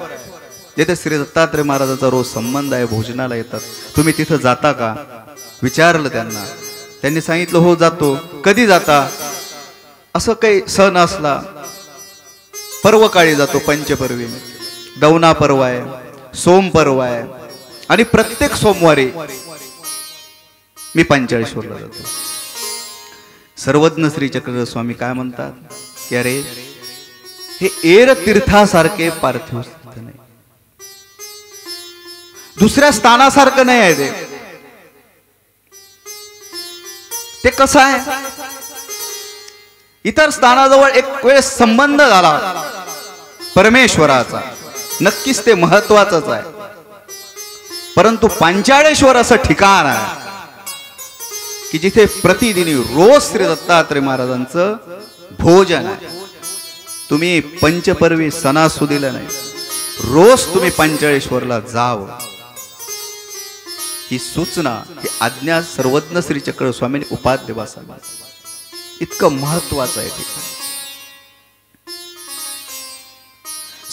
जिथे श्री दत्तात्रय महाराजांचा रोज संबंध आहे. भोजनाला येतात. तुम्ही तिथं जाता का विचारलं त्यांना. त्यांनी सांगितलं हो जातो. कधी जाता. असं काही सण असला पर्व काळी जातो. पंचपर्वी दौना पर्व आहे सोम पर्व आहे आणि प्रत्येक सोमवारी मी पांचाळेश्वरला जातो. सर्वज्ञ श्री चक्रधर स्वामी काय म्हणतात की अरे हे एर तीर्थासारखे पार्थिव नाही. दुसऱ्या स्थानासारखं नाही आहे ते कसं आहे. इतर स्थानाजवळ एक वेळेस संबंध झाला परमेश्वराचा नक्कीच ते महत्वाचंच आहे. परंतु पांचाळेश्वर असं ठिकाण आहे की जिथे प्रतिदिनी रोज श्री दत्तात्रय महाराजांचं भोजन आहे. तुम्ही पंचपर्वी सणासुदीला नाही, रोज तुम्ही पंचाळेश्वरला जावं, ही सूचना, ही आज्ञा सर्वज्ञ श्री चक्र स्वामींनी उपाध्य बसावी. इतकं महत्वाचं आहे ते.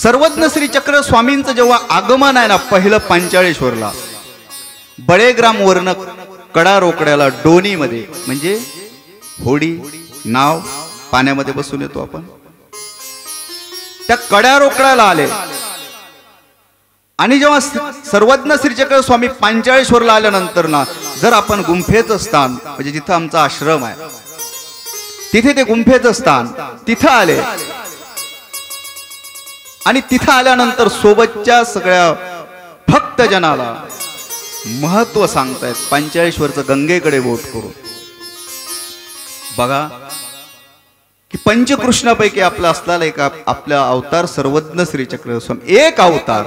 सर्वज्ञ श्री चक्र स्वामींचं जेव्हा आगमन आहे ना पहिलं पंचाळेश्वरला, बळेग्राम वरनं कडा रोकड्याला डोनीमध्ये, म्हणजे होडी नाव पाण्यामध्ये बसून येतो आपण, त्या कडा रोकड्याला आले. आणि जेव्हा सर्वज्ञ श्रीचक्र स्वामी पंचाळेश्वरला आल्यानंतर ना, जर आपण गुंफेचं स्थान, म्हणजे जिथं आमचा आश्रम आहे तिथे ते गुंफेचं स्थान तिथं आले. आणि तिथं आल्यानंतर सोबतच्या सगळ्या भक्तजनाला महत्व सांगतायत पंचाळेश्वरचं गंगेकडे बोट करून. बघा की पंचकृष्णापैकी आपला असलेला एक आपला अवतार सर्वज्ञ श्रीचक्र स्वामी, एक अवतार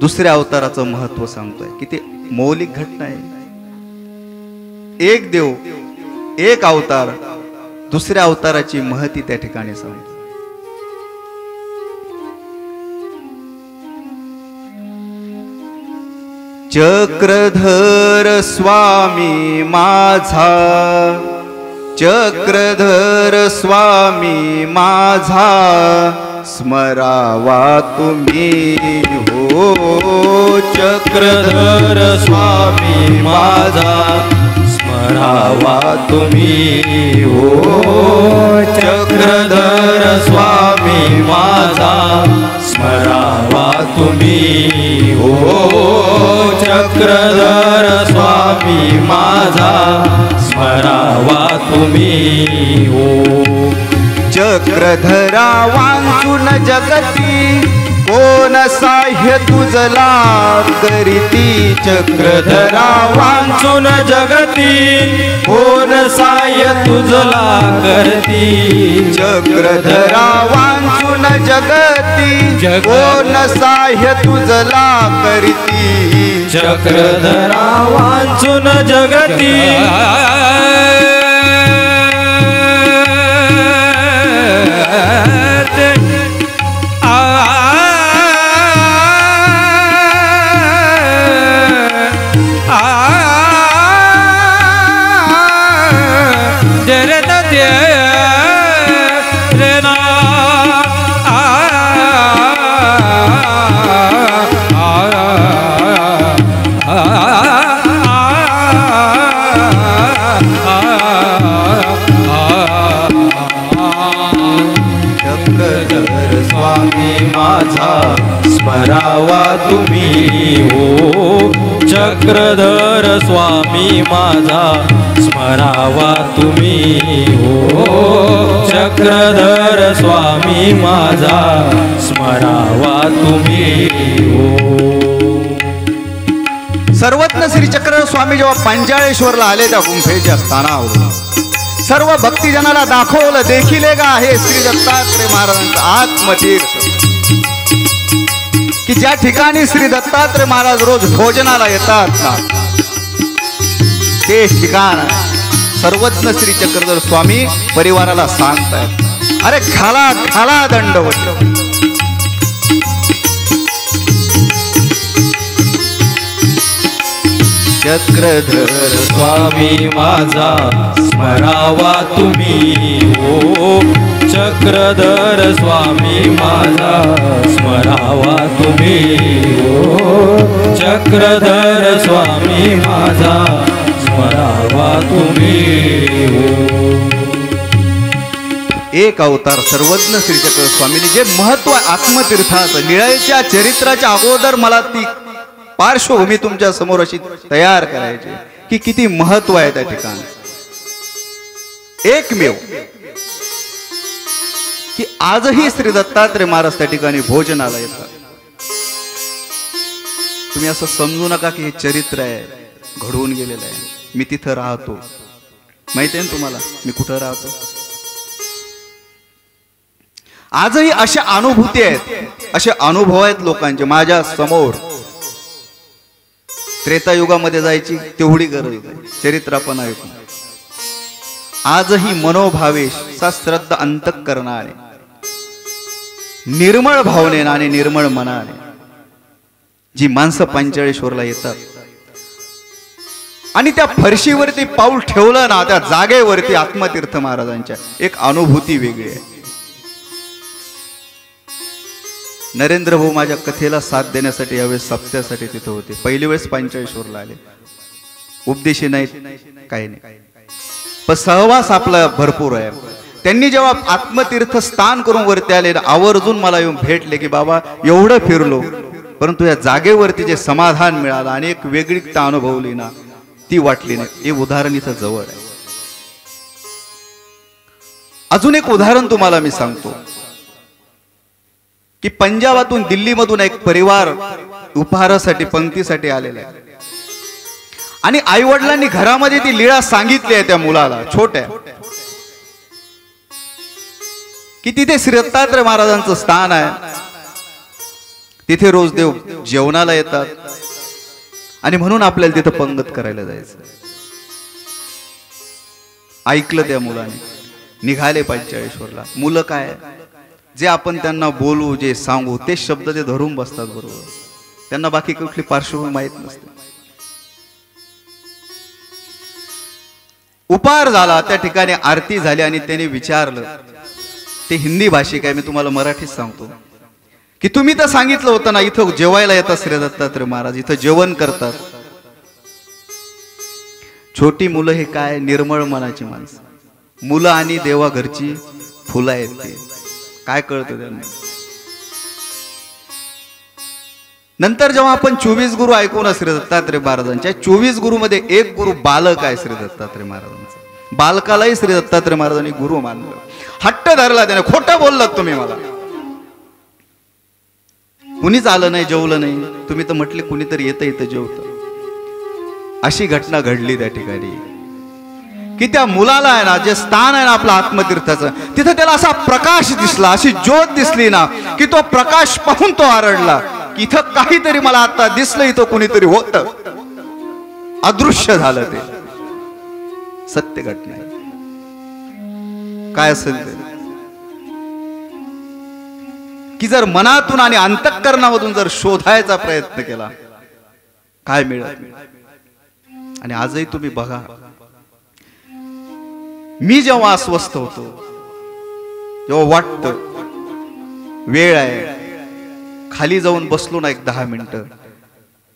दुसऱ्या अवताराचं महत्व सांगतोय. किती मौलिक घटना आहे. एक देव, एक अवतार, दुसऱ्या अवताराची महती त्या ठिकाणी सांगतो. चक्रधर स्वामी माझा, चक्रधर स्वामी माझा, स्मरावा तुम्ही हो.
चक्रधर स्वामी माझा, स्मरावा तुम्ही हो. चक्रधर स्वामी माझा, स्मरावा तुम्ही हो. चक्रधर स्वामी माझा, स्मरावा तुम्ही हो.
चक्रधरा वांचून जगती, कोण साह्य तुझला करीती.
चक्रधरा वांचून जगती, कोण साह्य तुझला करती.
चक्रधरा वांचून जगती, कोण साह्य तुझला करीती.
चक्रधरा वांचून जगती, स्मरावा तुम्ही हो. चक्रधर स्वामी माझा, स्मरावा तुम्ही हो. चक्रधर स्वामी माझा, स्मरावा तुम्ही हो.
सर्वज्ञ श्रीचक्र स्वामी जेव्हा पंचाळेश्वरला आले त्या गुंफेच्या स्थानावर, सर्व भक्तिजनाला दाखवलं देखील का हे श्री दत्तात्रय महाराजांचं आत्मतीर्थ, की ज्या ठिकाणी श्री दत्तात्रय महाराज रोज भोजनाला येतात ना, ते ठिकाण सर्वज्ञ श्री चक्रधर स्वामी परिवाराला सांगतायत, अरे खाला खाला दंडवत.
चक्रधर स्वामी माझा, स्मरावा तुम्ही हो. चक्रधर स्वामी माझा, स्मरावा तुम्ही हो. चक्रधर स्वामी माझा, स्मरावा तुम्ही हो.
एक अवतार सर्वज्ञ श्रीचक्र स्वामींनी जे महत्व आत्मतीर्थाचं, निळ्याच्या चरित्राच्या अगोदर मला ती पार्श्वभूमी तुमच्या समोर अशी तयार करायची की किती महत्व आहे त्या ठिकाणी. एकमेव की आजही श्री दत्तात्रय महाराज त्या ठिकाणी भोजनाला येतात. तुम्ही असं समजू नका की हे चरित्र आहे, घडवून गेलेलं आहे, मी तिथं राहतो. माहिती आहे ना तुम्हाला मी कुठं राहतो. आजही अशा अनुभूती आहेत, असे अनुभव आहेत लोकांचे माझ्या समोर. त्रेतायुगामध्ये जायची तेवढी गरज नाही, चरित्र पण ऐकून आजही मनोभावेश श्रद्धा अंतःकरणाने निर्मळ भावनेनं आणि निर्मळ मनाने जी माणसं पंचाळेश्वरला येतात आणि त्या फरशीवरती पाऊल ठेवलं ना, त्या जागेवरती आत्मतीर्थ महाराजांच्या एक अनुभूती वेगळी आहे. नरेंद्र भाऊ माझ्या कथेला साथ देण्यासाठी यावेळेस सप्त्यासाठी तिथं होते. पहिली वेळेस पंचाळेश्वरला आले. उपदेशी नाहीत, काही नाही, पण सहवास आपला भरपूर आहे. त्यांनी जेव्हा आत्मतीर्थ स्थान करून वरती आले, आवर्जून मला येऊन भेटले की बाबा एवढं फिरलो परंतु या जागेवरती जे समाधान मिळालं आणि एक वेगळीकता अनुभवली ना, ती वाटली नाही. हे उदाहरण इथं जवळ आहे. अजून एक उदाहरण तुम्हाला मी सांगतो की पंजाबातून दिल्लीमधून एक परिवार उपहारासाठी पंक्तीसाठी आलेला आहे आणि आई वडिलांनी घरामध्ये ती लीळा सांगितली आहे त्या मुलाला छोट्या, की तिथे श्री दत्तात्रय महाराजांचं स्थान आहे, तिथे रोज देव जेवणाला येतात आणि म्हणून आपल्याला तिथं पंगत करायला जायचं. ऐकलं त्या मुलाने, निघाले पंचाळेश्वरला. मुलं काय, जे आपण त्यांना बोलू, जे सांगू ते शब्द ते धरून बसतात बरोबर. त्यांना बाकी कुठली पार्श्वभूमी माहित नसते. उपहार झाला, त्या ठिकाणी आरती झाली आणि त्यांनी विचारलं, ते हिंदी भाषिक आहे, मी तुम्हाला मराठीत सांगतो, की तुम्ही तर सांगितलं होतं ना इथं जेवायला येतात श्री दत्तात्रय महाराज, इथं जेवण करतात. छोटी मुलं हे काय, निर्मळ मनाची माणसं, मुलं आणि देवा घरची फुलं आहेत. ते काय कळतं त्यांना. नंतर जेव्हा आपण 24 गुरु ऐकू ना श्री दत्तात्रय महाराजांच्या, 24 गुरु मध्ये एक गुरु बालक आहे श्री दत्तात्रय महाराजांचा. बालकालाही श्री दत्तात्रय महाराजांनी गुरु मानलं, हट्ट धरला त्याने. खोटं बोललात तुम्ही मला, कुणीच आलं नाही, जेवलं नाही, तुम्ही तर म्हटले कुणीतरी येतं इथं जेवतं. अशी घटना घडली त्या ठिकाणी की त्या मुलाला आहे ना, जे स्थान आहे ना आपलं आत्मतीर्थाचं, तिथं त्याला असा प्रकाश दिसला, अशी ज्योत दिसली ना, की तो प्रकाश पाहून तो आरडला की इथं काहीतरी मला आता दिसलं, इथं कुणीतरी होतं. अदृश्य झालं. ते सत्य घटना आहे. काय असेल ते की जर मनातून आणि अंतःकरणामधून जर शोधायचा प्रयत्न केला, काय मिळत. आणि आजही तुम्ही बघा, मी जेव्हा अस्वस्थ होतो, जेव्हा वाटतं वेळ आहे, खाली जाऊन बसलो ना एक 10 मिनिटं,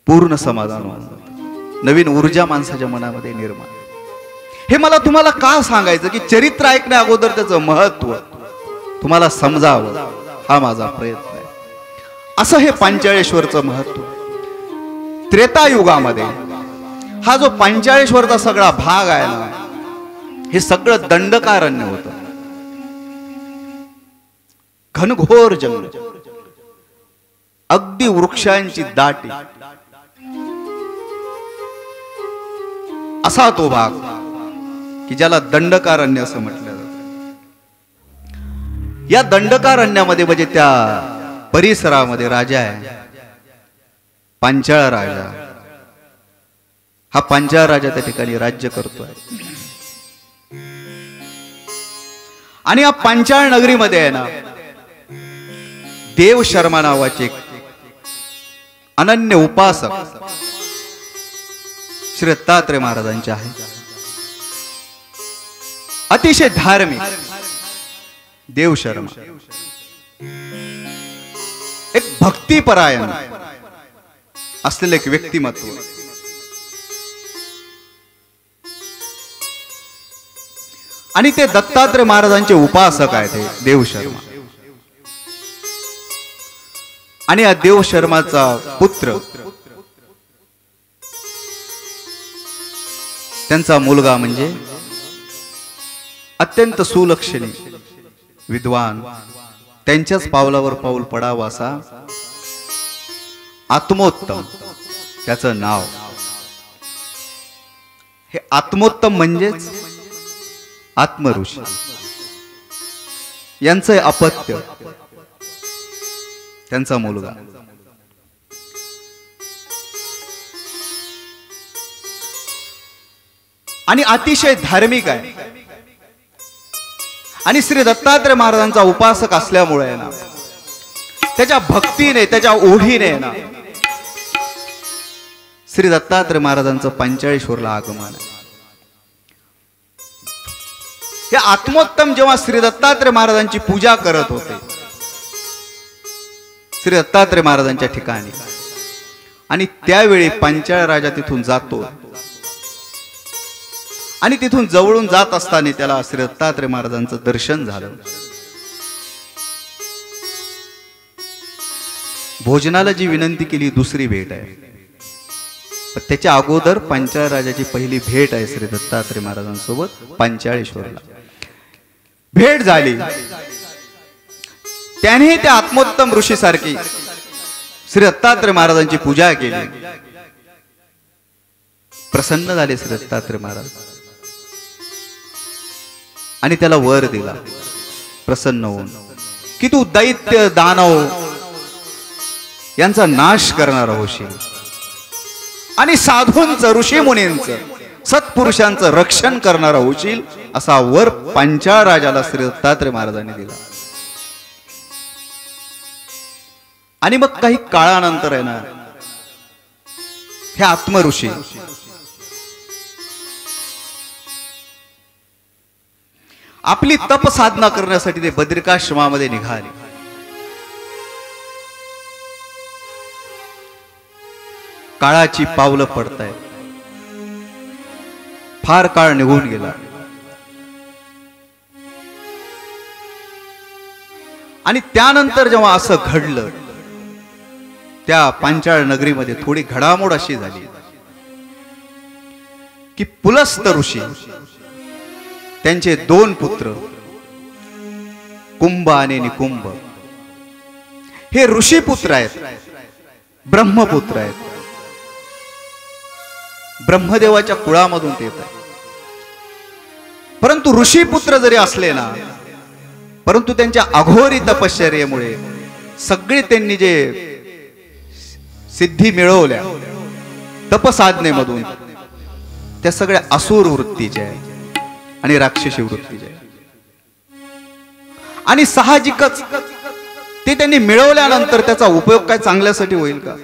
पूर्ण समाधान होतं. नवीन ऊर्जा माणसाच्या मनामध्ये निर्माण. हे मला तुम्हाला का सांगायचं की चरित्र ऐकण्या अगोदर त्याचं महत्व तुम्हाला समजावं, हा माझा प्रयत्न आहे. असं हे पंचाळेश्वरचं महत्व. त्रेतायुगामध्ये हा जो पंचाळेश्वरचा सगळा भाग आहे ना, हे सगळं दंडकारण्य होतं. घनघोर जंगल, अगदी वृक्षांची दाटी, असा तो भाग की ज्याला दंडकारण्य असं म्हटलं जातं. या दंडकारण्यामध्ये म्हणजे त्या परिसरामध्ये राजा आहे, पांचाळ राजा. हा पांचाळ राजा त्या ठिकाणी राज्य करतोय. आणि या पांचाळ नगरीमध्ये आहे ना, देव शर्मा नावाचे एक अनन्य उपासक श्री दत्तात्रय महाराजांचे आहे. अतिशय धार्मिक देव शर्मा, एक भक्तिपरायण असलेले एक व्यक्तिमत्व. आणि ते दत्तात्रय महाराजांचे उपासक आहेत हे देव शर्मा. आणि या देव शर्माचा पुत्र, त्यांचा मुलगा म्हणजे अत्यंत सुलक्षणी विद्वान, त्यांच्याच पावलावर पाऊल पडावं असा आत्मोत्तम त्याचं नाव. हे आत्मोत्तम म्हणजेच आत्मऋषी. यांचं अपत्य, त्यांचा मुलगा. आणि अतिशय धार्मिक आहे. आणि श्री दत्तात्रय महाराजांचा उपासक असल्यामुळे ना, त्याच्या भक्तीने, त्याच्या ओढीने ना श्री दत्तात्रय महाराजांचं पंचाळेश्वरला आगमन आहे. हे आत्मोत्तम जेव्हा श्री दत्तात्रय महाराजांची पूजा करत होते श्री दत्तात्रय महाराजांच्या ठिकाणी, आणि त्यावेळी पंचाळ राजा तिथून जातो आणि तिथून जवळून जात असताना त्याला श्री दत्तात्रय महाराजांचं दर्शन झालं. भोजनाला जी विनंती केली दुसरी भेट आहे, पण त्याच्या अगोदर पंचाळ राजाची पहिली भेट आहे श्री दत्तात्रय महाराजांसोबत पंचाळेश्वरला. भेट झाली, त्याने त्या आत्मोत्तम ऋषी सारखी श्री दत्तात्रय महाराजांची पूजा केली. प्रसन्न झाले श्री दत्तात्रय महाराज आणि त्याला वर दिला प्रसन्न होऊन की तू दैत्य दानव यांचा नाश करणारा होशील आणि साधूंचं, ऋषीमुनींचं, सत्पुरुषांचं रक्षण करणारा होशील, असा वर पंचाळ राजाला श्री दत्तात्रय महाराजांनी दिला. आणि मग काही काळानंतर आहे ना हे आत्मऋषी आपली तप साधना करण्यासाठी ते बद्रिकाश्रमामध्ये निघाले. काळाची पावलं पडतायत, फार काळ निघून गेला आणि त्यानंतर जेव्हा असं घडलं त्या पंचाळ नगरीमध्ये थोडी घडामोड अशी झाली की पुलस्त ऋषी, त्यांचे दोन पुत्र कुंभ आणि निकुंभ, हे ऋषीपुत्र आहेत, ब्रह्मपुत्र आहेत, ब्रह्मदेवाच्या कुळामधून ते येत आहे. परंतु ऋषीपुत्र जरी असले ना, परंतु त्यांच्या अघोरी तपश्चर्येमुळे सगळे त्यांनी जे सिद्धी मिळवल्या तपसाधनेमधून त्या सगळ्या असुर वृत्तीच्या आहेत आणि राक्षसी वृत्तीच्या आहेत. आणि साहजिकच ते त्यांनी मिळवल्यानंतर त्याचा उपयोग काय चांगल्यासाठी होईल का?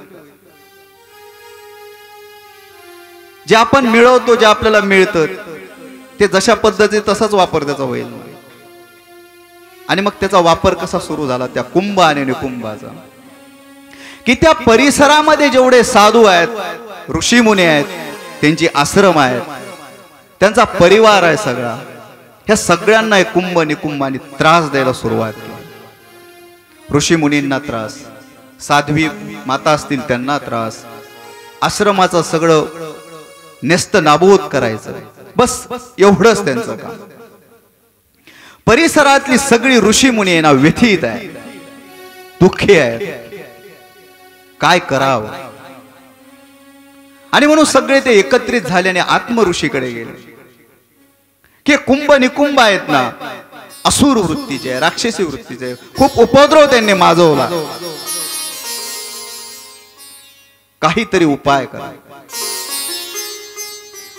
जे आपण मिळवतो, जे आपल्याला मिळतं ते जशा पद्धती तसाच वापर त्याचा होईल. आणि मग त्याचा वापर कसा सुरू झाला त्या कुंभ आणि निकुंभाचा, की त्या परिसरामध्ये जेवढे साधू आहेत, ऋषीमुनी आहेत, त्यांची आश्रम आहेत, त्यांचा परिवार आहे सगळा, ह्या सगळ्यांना कुंभ निकुंभाने त्रास द्यायला सुरुवात केली. ऋषीमुनींना त्रास, साध्वी माता असतील त्यांना त्रास, आश्रमाचं सगळं नेस्त नाबूद करायचं, बस एवढंच त्यांचं काम. परिसरातली सगळी ऋषीमुनी ना व्यथित आहे, दुःखी आहेत, काय करावं. आणि म्हणून सगळे ते एकत्रित झाल्याने आत्म ऋषीकडे गेले की कुंभ निकुंभ आहेत ना, असुर वृत्तीचे, राक्षसी वृत्तीचे, खूप उपद्रव त्यांनी माजवला, काहीतरी उपाय करा.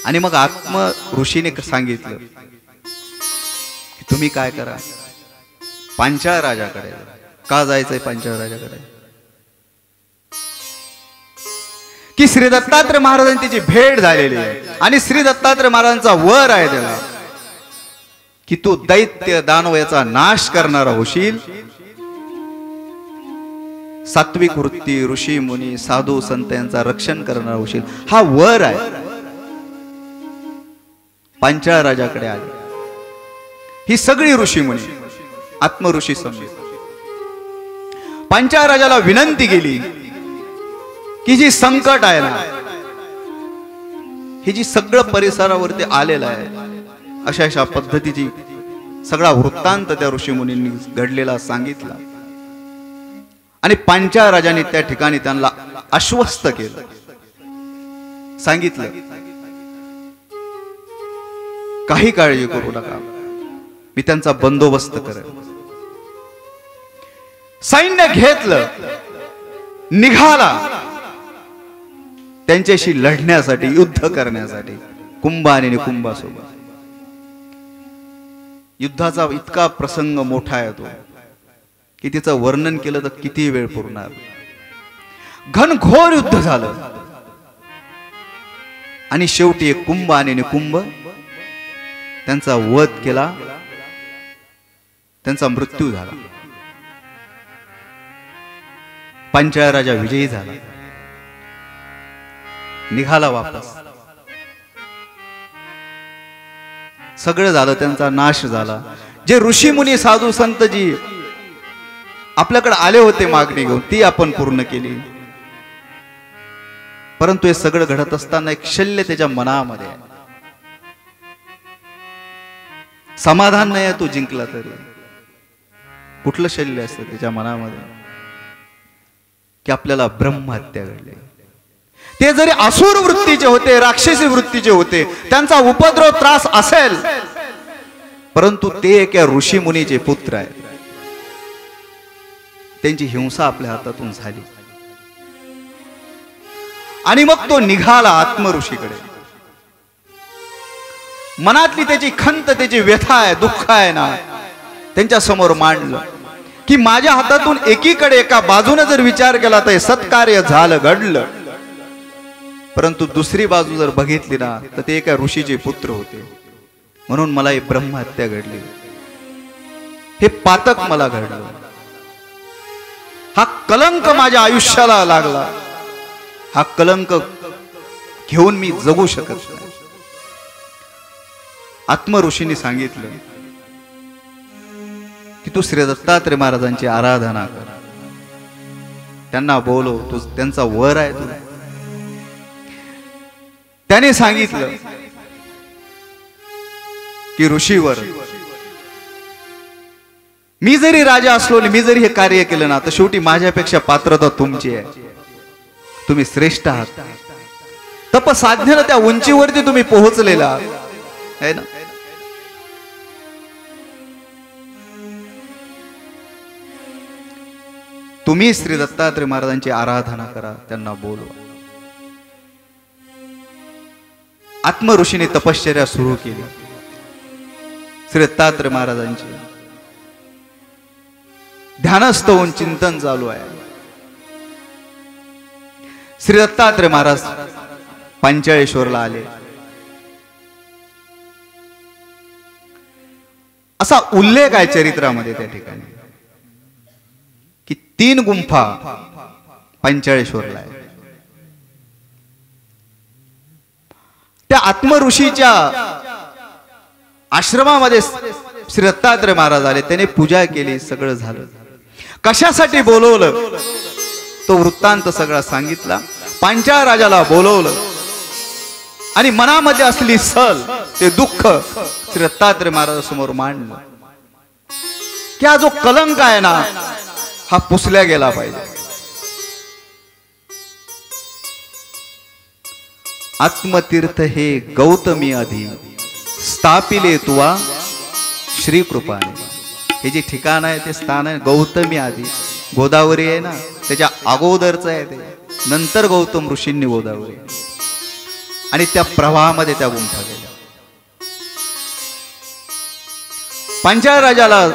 आणि मग आत्म ऋषीने सांगितलं की तुम्ही काय करा, पंचाळ राजाकडे. का जायचंय पंचाळ राजाकडे? की श्री दत्तात्रय महाराजांची त्याची भेट झालेली आहे आणि श्री दत्तात्रय महाराजांचा वर आहे त्याला की तू दैत्य दानव याचा नाश करणारा होशील, सात्विक वृत्ती, ऋषी मुनी, साधू संत यांचा रक्षण करणारा होशील, हा वर आहे. पंचाळ राजाकडे आले ही सगळी ऋषी मुनी, आत्मऋषी समेत. पंचाळ राजाला विनंती केली की जी संकट आहे ना, ही जी सगळं परिसरावरती आलेलं आहे, अशा अशा पद्धतीची सगळा वृत्तांत त्या ऋषी मुनींनी घडलेला सांगितला. आणि पंचाळ राजाने त्या ठिकाणी त्यांना आश्वस्त केलं, सांगितलं काही काळजी करू नका, मी त्यांचा बंदोबस्त करेन. सैन्य घेतलं, निघाला त्यांच्याशी लढण्यासाठी, युद्ध करण्यासाठी कुंभ आणि निकुंभासोबत. युद्धाचा इतका प्रसंग मोठा आहे तो की तिचं वर्णन केलं तर किती वेळ पुरणार. घनघोर युद्ध झालं आणि शेवटी एक कुंभ आणि निकुंभ त्यांचा वध केला, त्यांचा मृत्यू झाला. पांचाळ राजा विजयी झाला, निघाला वापस. सगळं झालं, त्यांचा नाश झाला. जे ऋषी मुनी साधू संत जी आपल्याकडे आले होते मागणी घेऊन, ती आपण पूर्ण केली. परंतु हे सगळं घडत असताना एक शल्य त्याच्या मनामध्ये आहे. समाधान नाही आहे तो जिंकला तरी. कुठलं शल्य असतं त्याच्या मनामध्ये की आपल्याला ब्रह्महत्या घडली. ते जरी असुर वृत्तीचे होते, राक्षसी वृत्तीचे होते, त्यांचा उपद्रव त्रास असेल, परंतु ते एका ऋषी मुनीचे पुत्र आहेत. त्यांची हिंसा आपल्या हातातून झाली आणि मग तो निघाला आत्मऋषीकडे. मनातली त्याची खंत, त्याची व्यथा आहे, दुःख आहे ना, त्यांच्या समोर मांडलं की माझ्या हातातून एकीकडे एका बाजूने जर विचार केला तर सत्कार्य झालं, घडलं, परंतु दुसरी बाजू जर बघितली ना तर ते एका ऋषीचे पुत्र होते, म्हणून मला ही ब्रह्महत्या घडली. हे पातक मला घडलं, हा कलंक माझ्या आयुष्याला लागला, हा कलंक घेऊन मी जगू शकत नाही. आत्मऋषींनी सांगितलं की तू श्री दत्तात्रय महाराजांची आराधना कर, त्यांना बोलव, तू त्यांचा वर आहे तू. त्याने सांगितलं की ऋषीवर, मी जरी राजा असलो, मी जरी हे कार्य केलं ना, तर शेवटी माझ्यापेक्षा पात्रता तुमची आहे. तुम्ही श्रेष्ठ आहात. तप साधनेनं त्या उंचीवरती तुम्ही पोहोचलेला आहे ना. तुम्ही श्री दत्तात्रय महाराजांची आराधना करा, त्यांना बोलवा. आत्मऋषीने तपश्चर्या सुरू केली श्री दत्तात्रय महाराजांची. ध्यानस्थ होऊन चिंतन चालू आहे. श्री दत्तात्रय महाराज पांचाळेश्वरला आले. असा उल्लेख आहे चरित्रामध्ये त्या ठिकाणी की 3 गुंफा पांचाळेश्वरला आहे. त्या आत्मऋषीच्या आश्रमामध्ये श्री दत्तात्रय महाराज आले, त्याने पूजा केली, सगळं झालं. कशासाठी बोलवलं तो वृत्तांत सगळा सांगितला. पांचाळ राजाला बोलवलं आणि मनामध्ये असली सल, ते दुःख श्री दत्तात्रय महाराजांसमोर मांडलं की हा जो कलंक आहे ना, हा पुसल्या गेला पाहिजे. आत्मतीर्थ हे गौतमी आधी स्थापिले तुवा श्री कृपाने. हे जे ठिकाण आहे ते स्थान आहे गौतमी आधी. गोदावरी आहे ना, त्याच्या अगोदरच आहे ते, नंतर गौतम ऋषींनी गोदावरी, आणि त्या प्रवाहामध्ये त्या गुंफा गेल्या. पांचाळ राजाला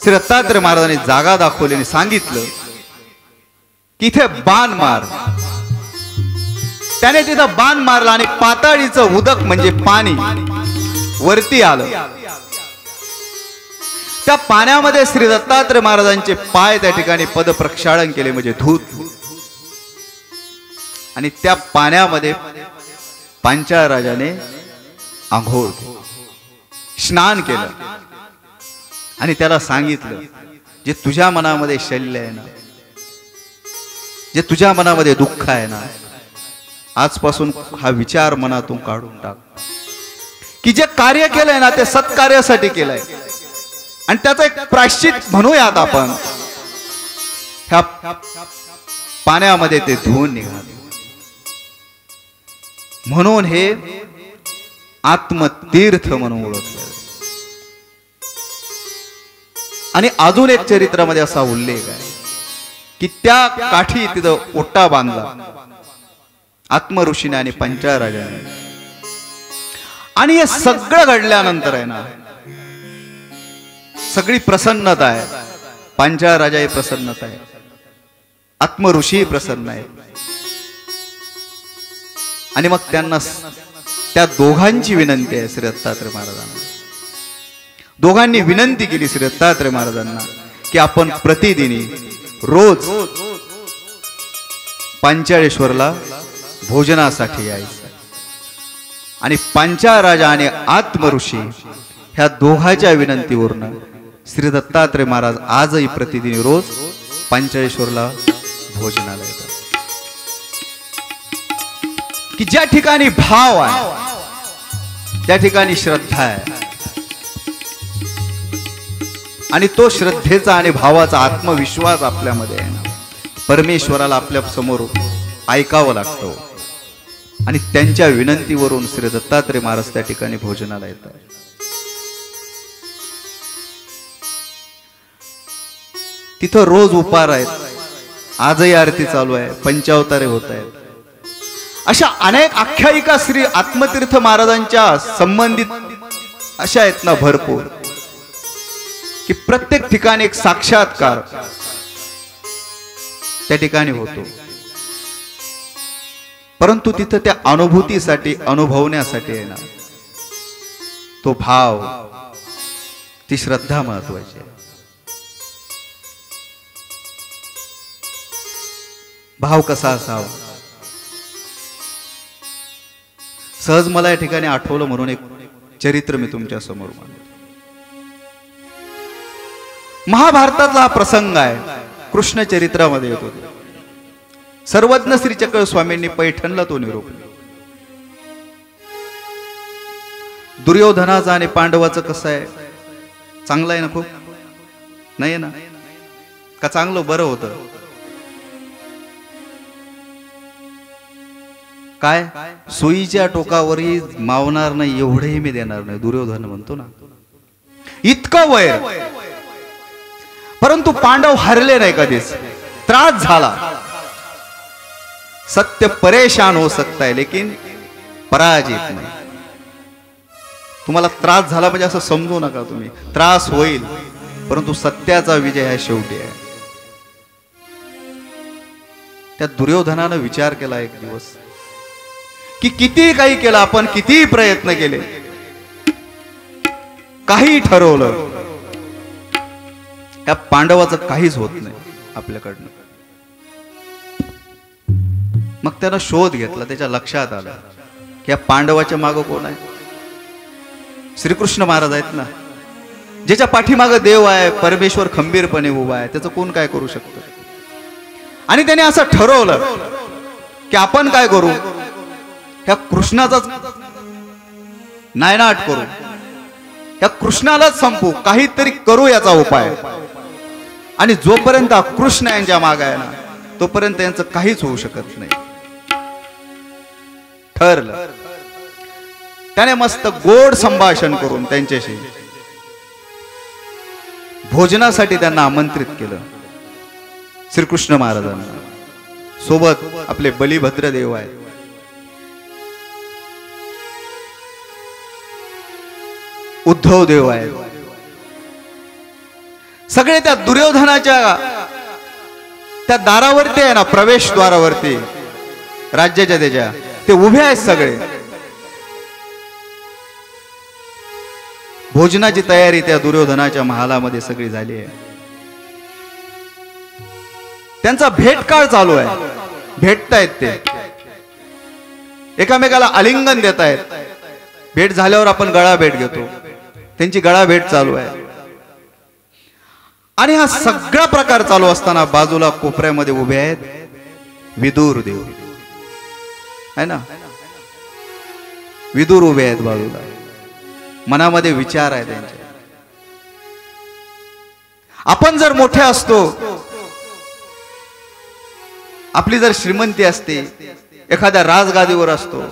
श्री दत्तात्रय महाराजांनी जागा दाखवली आणि सांगितलं की इथे बाण मार. त्याने तिथं बाण मारला आणि पाताळीचं उदक म्हणजे पाणी वरती आलं. त्या पाण्यामध्ये श्री दत्तात्रय महाराजांचे पाय त्या ठिकाणी पद प्रक्षालन केले, म्हणजे धूत. आणि त्या पाण्यामध्ये पांचाळ राजाने आंघोळ स्नान केलं आणि त्याला सांगितलं, जे तुझ्या मनामध्ये शल्य आहे ना, जे तुझ्या मनामध्ये दुःख आहे ना, आजपासून हा विचार मनातून काढून टाक की जे कार्य केलंय ना ते सत्कार्यासाठी केलंय, आणि त्याचं एक प्रायश्चित म्हणूयात आपण. ह्या पाण्यामध्ये ते धुवून निघाले. म्हणून हे आत्मतीर्थ म्हणून ओळखले. आणि अजून एक चरित्रामध्ये असा उल्लेख आहे की त्या काठी तिथं ओटा बांधला आत्मऋषीने आणि पांचाळ राजाने. आणि हे सगळं घडल्यानंतर आहे ना, सगळी प्रसन्नता आहे, पांचाळ राजाही प्रसन्नता आहे, आत्मऋषी प्रसन्न आहे. आणि मग त्यांना त्या दोघांची विनंती आहे श्री दत्तात्रय महाराजांना. दोघांनी विनंती केली श्री दत्तात्रय महाराजांना की आपण प्रतिदिनी रोज पांचाळेश्वरला भोजनासाठी यायचं. आणि पांचाळ राजा आणि आत्मऋषी ह्या दोघांच्या विनंतीवरून श्री दत्तात्रय महाराज आजही प्रतिदिनी रोज पांचाळेश्वरला भोजनाला येतात. की ज्या ठिकाणी भाव आहे त्या ठिकाणी श्रद्धा आहे. आणि तो श्रद्धेचा आणि भावाचा आत्मविश्वास आपल्यामध्ये आहे ना, परमेश्वराला आपल्या समोर ऐकावं लागतं. आणि त्यांच्या विनंतीवरून श्री दत्तात्रय महाराज त्या ठिकाणी भोजनाला येतात. तिथं रोज उपार आहेत, आजही आरती चालू आहे, पंचावतारे होत आहेत. अशा अनेक आख्यायिका श्री आत्मतीर्थ महाराजांच्या संबंधित अशा आहेत ना भरपूर, की प्रत्येक ठिकाणी एक साक्षात्कार त्या ठिकाणी होतो. परंतु तिथं त्या अनुभूतीसाठी, अनुभवण्यासाठी आहे ना, तो भाव, ती श्रद्धा महत्वाची आहे. भाव कसा असावा, सहज मला या ठिकाणी आठवलं म्हणून एक चरित्र मी तुमच्या समोर मांडतो. महाभारतातला हा प्रसंग आहे, कृष्ण चरित्रामध्ये येतो. सर्वज्ञ श्री चक्र स्वामींनी पैठणला तो निरोप. दुर्योधनाचा आणि पांडवाचं कसं आहे, चांगलं आहे ना, खूप नाही ना का, चांगलं बरं होतं काय, सुईच्या टोकावरही मावणार नाही एवढेही मी देणार नाही, दुर्योधन म्हणतो ना, इतकं वैर. परंतु पांडव हरले नाही कधीच, त्रास झाला. सत्य परेशान हो सकता है लेकिन पराजित नाही. तुम्हाला त्रास झाला म्हणजे असं समजू नका तुम्ही, त्रास होईल परंतु सत्याचा विजय हा शेवटी आहे. त्या दुर्योधनानं विचार केला एक दिवस की किती काही केलं आपण, किती प्रयत्न केले, काही ठरवलं, त्या पांडवाचं काहीच होत नाही आपल्याकडनं. मग त्यानं शोध घेतला, त्याच्या लक्षात आलं की या पांडवाच्या मागं कोण आहे, श्रीकृष्ण महाराज आहेत ना, ज्याच्या पाठीमागं देव आहे, परमेश्वर खंबीरपणे उभा आहे, त्याचं कोण काय करू शकतं. आणि त्याने असं ठरवलं की आपण काय करू, ह्या कृष्णाचाच नायनाट करू, ह्या कृष्णालाच संपू, काहीतरी करू याचा उपाय. आणि जोपर्यंत कृष्ण यांच्या मागे आहे ना, तोपर्यंत यांचं काहीच होऊ शकत नाही. ठरलं. त्याने मस्त गोड संभाषण करून त्यांच्याशी भोजनासाठी त्यांना आमंत्रित केलं. श्रीकृष्ण महाराजांना सोबत आपले बलिभद्र देव आहेत, उद्धव देव आहेत, सगळे त्या दुर्योधनाच्या त्या दारावरती आहे ना, प्रवेशद्वारावरती राज्याच्या त्याच्या ते उभे आहेत सगळे. भोजनाची तयारी त्या दुर्योधनाच्या महालामध्ये सगळी झाली आहे. त्यांचा भेटकाळ चालू आहे, भेटतायत ते, एकामेकाला आलिंगन देत आहेत. भेट झाल्यावर आपण गळा भेट घेतो, त्यांची गळा भेट चालू आहे. आणि हा सगळा प्रकार चालू असताना बाजूला कोपऱ्यामध्ये उभे आहेत विदुर देव आहे ना, विदुर उभे आहेत बाजूला. मनामध्ये विचार आहे त्यांचे. आपण जर मोठे असतो, आपली जर श्रीमंती असते, एखाद्या राजगादीवर असतो,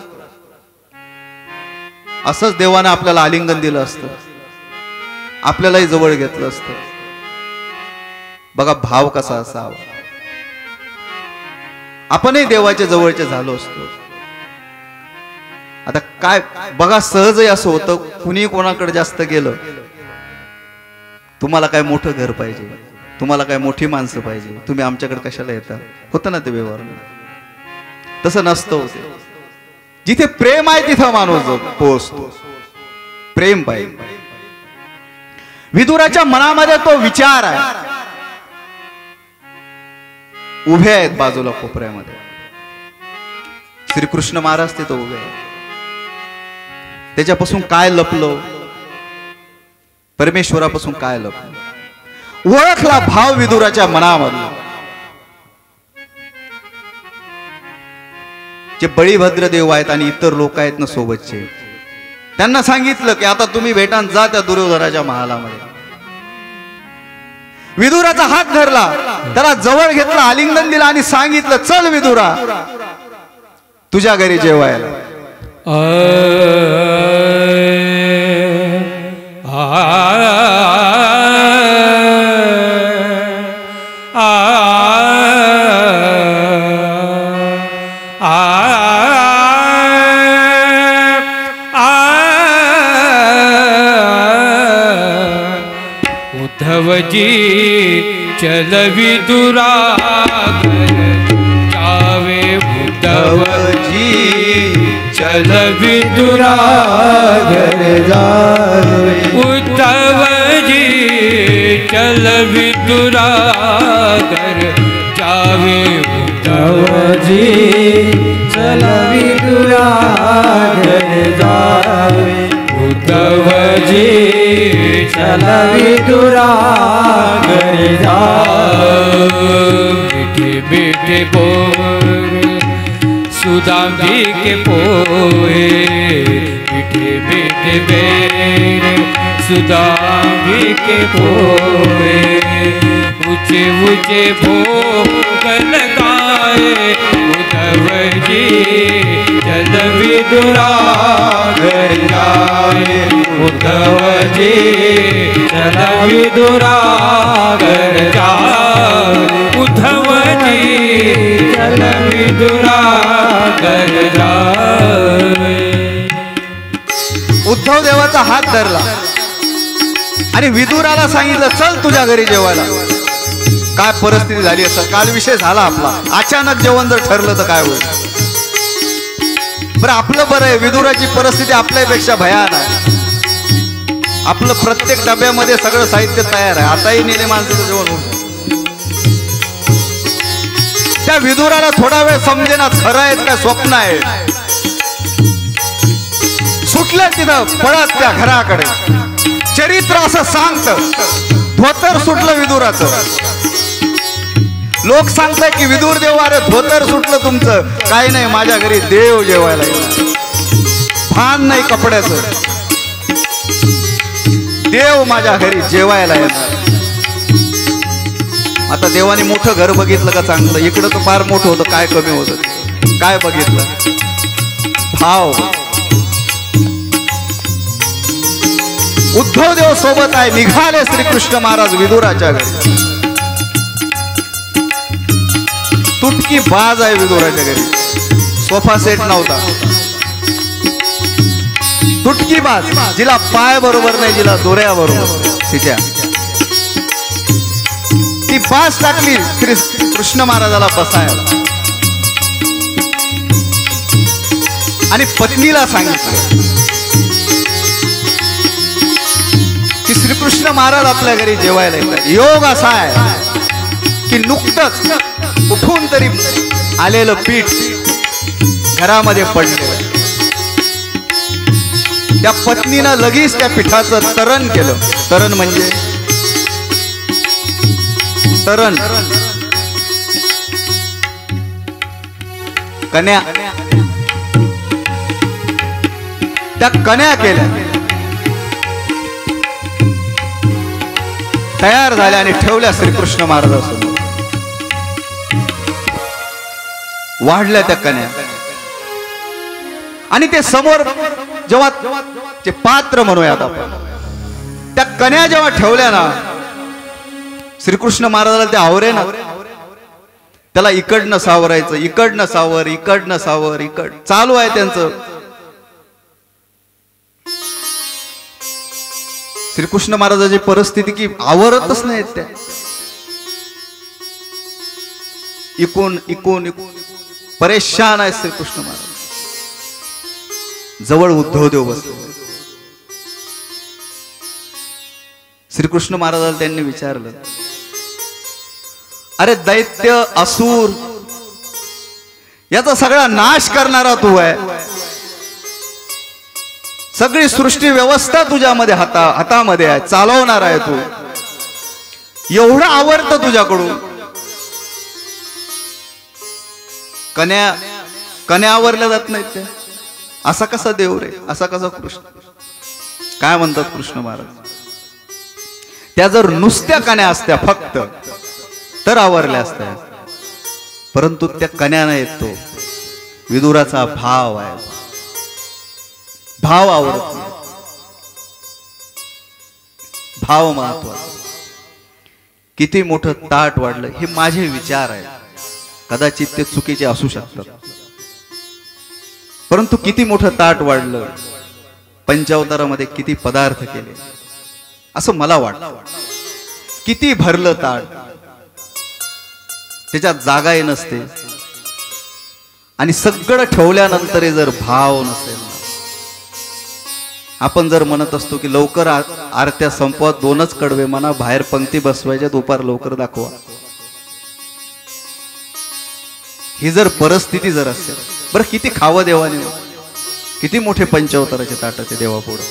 असंच देवानं आपल्याला आलिंगन दिलं असतं, आपल्यालाही जवळ घेतलं असतं. बघा भाव कसा असावा, आपणही देवाच्या जवळचे झालो असतो. आता काय बघा, सहजही असं होतं, कुणी कोणाकडे जास्त गेलं, तुम्हाला काय मोठं घर पाहिजे, तुम्हाला काय मोठी माणसं पाहिजे, तुम्ही आमच्याकडे कशाला येता, होतं ना ते व्यवहार. तसं नसतं. जिथे प्रेम आहे तिथं माणूस पोहोचतो. प्रेम पाहिजे. विदुराच्या मनामध्ये तो विचार आहे. उभे आहेत बाजूला कोपऱ्यामध्ये. श्रीकृष्ण महाराज तिथं उभे आहेत. त्याच्यापासून काय लपलो, परमेश्वरापासून काय लपलो, ओळखला भाव विदुराच्या मनामध्ये. जे बळीभद्र देव आहेत आणि इतर लोक आहेत ना सोबतचे, त्यांना सांगितलं की आता तुम्ही भेटान जा त्या दुर्योधनाच्या महालामध्ये. विदुराचा हात धरला, त्याला जवळ घेतला, आलिंगन दिला आणि सांगितलं चल विदुरा तुझ्या घरी जेवायला.
उद्धवजी चल विदुरा जावे. उद्धवजी चल विदुरा घर जावे. उद्धवजी चल विदुरा घर जावे. उद्धवजी चल विदुरा घर जावे. उद्धवजी चल विदुरा घर जावे. मीठे मीठे बोल सुदामी के पोए. मीठे मीठे बेर सुदामी के पोए. ऊंचे ऊंचे भोग लगाए. उद्धवजी चल विदुरा घर जाए. उद्धवजी चल विदुरा घर जाए. उद्धवजी चल विदुरा घर जाए.
उद्धव देवाचा हात धरला आणि विदुराला सांगितलं चल तुझ्या घरी जेवायला. काय परिस्थिती झाली असं, काल विषय झाला आपला. अचानक जेवण जर ठरलं तर काय होईल. बरं आपलं बरं आहे, विदुराची परिस्थिती आपल्यापेक्षा भयान आहे. आपलं प्रत्येक डब्यामध्ये सगळं साहित्य तयार आहे, आताही नेले माणसाचं जेवण होतं. त्या विदुराला थोडा वेळ समजेना खरं आहे का स्वप्न आहे. सुटलं तिथं पळत त्या घराकडे. चरित्र असं सांगतं धोतर सुटलं विदुराचं. लोक सांगताय की विदुर देव अरे धोतर सुटलं तुमचं. काही नाही, माझ्या घरी देव जेवायला येणार. भान नाही कपड्याचं, देव माझ्या घरी जेवायला येणार. आता देवाने मोठं घर बघितलं का चांगलं, इकडं तर फार मोठं होतं, काय कमी होतं. काय बघितलं, भाव. उद्धव देव सोबत आहे. निघाले श्रीकृष्ण महाराज विदुराच्या घरी. तुटकी बाज आहे विदुराच्या घरी. सोफा सेट नव्हता. तुटकी बाज, जिला पाय बरोबर नाही, जिला दोऱ्या बरोबर तिच्या. ती बाज टाकली श्री कृष्ण महाराजाला बसायला आणि पत्नीला सांगितलं की श्रीकृष्ण महाराज आपल्या घरी जेवायला येतात. योग असा आहे की नुकतंच उठून तरी आलेलं पीठ घरामध्ये पडलेलं. त्या पत्नीनं लगेच त्या पिठाचं तरण केलं. तरण म्हणजे तरण, कन्या. त्या कन्या केल्या, तयार झाल्या आणि ठेवल्या श्रीकृष्ण महाराजांसमोर. वाढल्या त्या कन्या आणि ते समोर जेव्हा ते पात्र म्हणूयात आपण, त्या कन्या जेव्हा ठेवल्या ना श्रीकृष्ण महाराजाला ते आवरे ना. त्याला इकडनं सावरायचं, इकडनं सावर, इकडनं सावर, इकड चालू आहे त्यांचं. श्रीकृष्ण महाराजाची परिस्थिती की आवरतच नाहीत त्या. इकून इकून परेशान आहे श्रीकृष्ण महाराज. जवळ उद्धवदेव बसले. श्रीकृष्ण महाराजाला त्यांनी विचारलं, अरे दैत्य असुर याचा सगळा नाश करणारा तू आहे, सगळी सृष्टी व्यवस्था तुझ्यामध्ये हातामध्ये आहे, चालवणार आहे तू, एवढं आवडतं तुझ्याकडून, कन्या आवरल्या जात नाहीत ते, असा कसा देव रे, असा कसा कृष्ण. काय म्हणतात कृष्ण महाराज, त्या जर नुसत्या कन्या असत्या फक्त तर आवरल्या असत्या, परंतु त्या कन्या नाही येतो, विदुराचा भाव आहे, भाव आवडत नाही, भाव महत्वाचा. किती मोठं ताट वाढलं हे माझे विचार आहे, कदाचित ते चुकीचे असू शकतात, परंतु किती मोठं ताट वाढलं, पंचावतारामध्ये किती पदार्थ केले असं मला वाटतं. किती भरलं ताट, त्याच्यात जागाही नसते, आणि सगळं ठेवल्यानंतर जर भाव नसेल, आपण जर म्हणत असतो की लवकर आरत्या संपवा, 2च कडवे म्हणा, बाहेर पंक्ती बसवायच्या, दुपार लवकर दाखवा, ही जर परिस्थिती जर असेल, बरं किती खावं देवाने, किती मोठे पंचावताराचे ताट ते देवापुढं.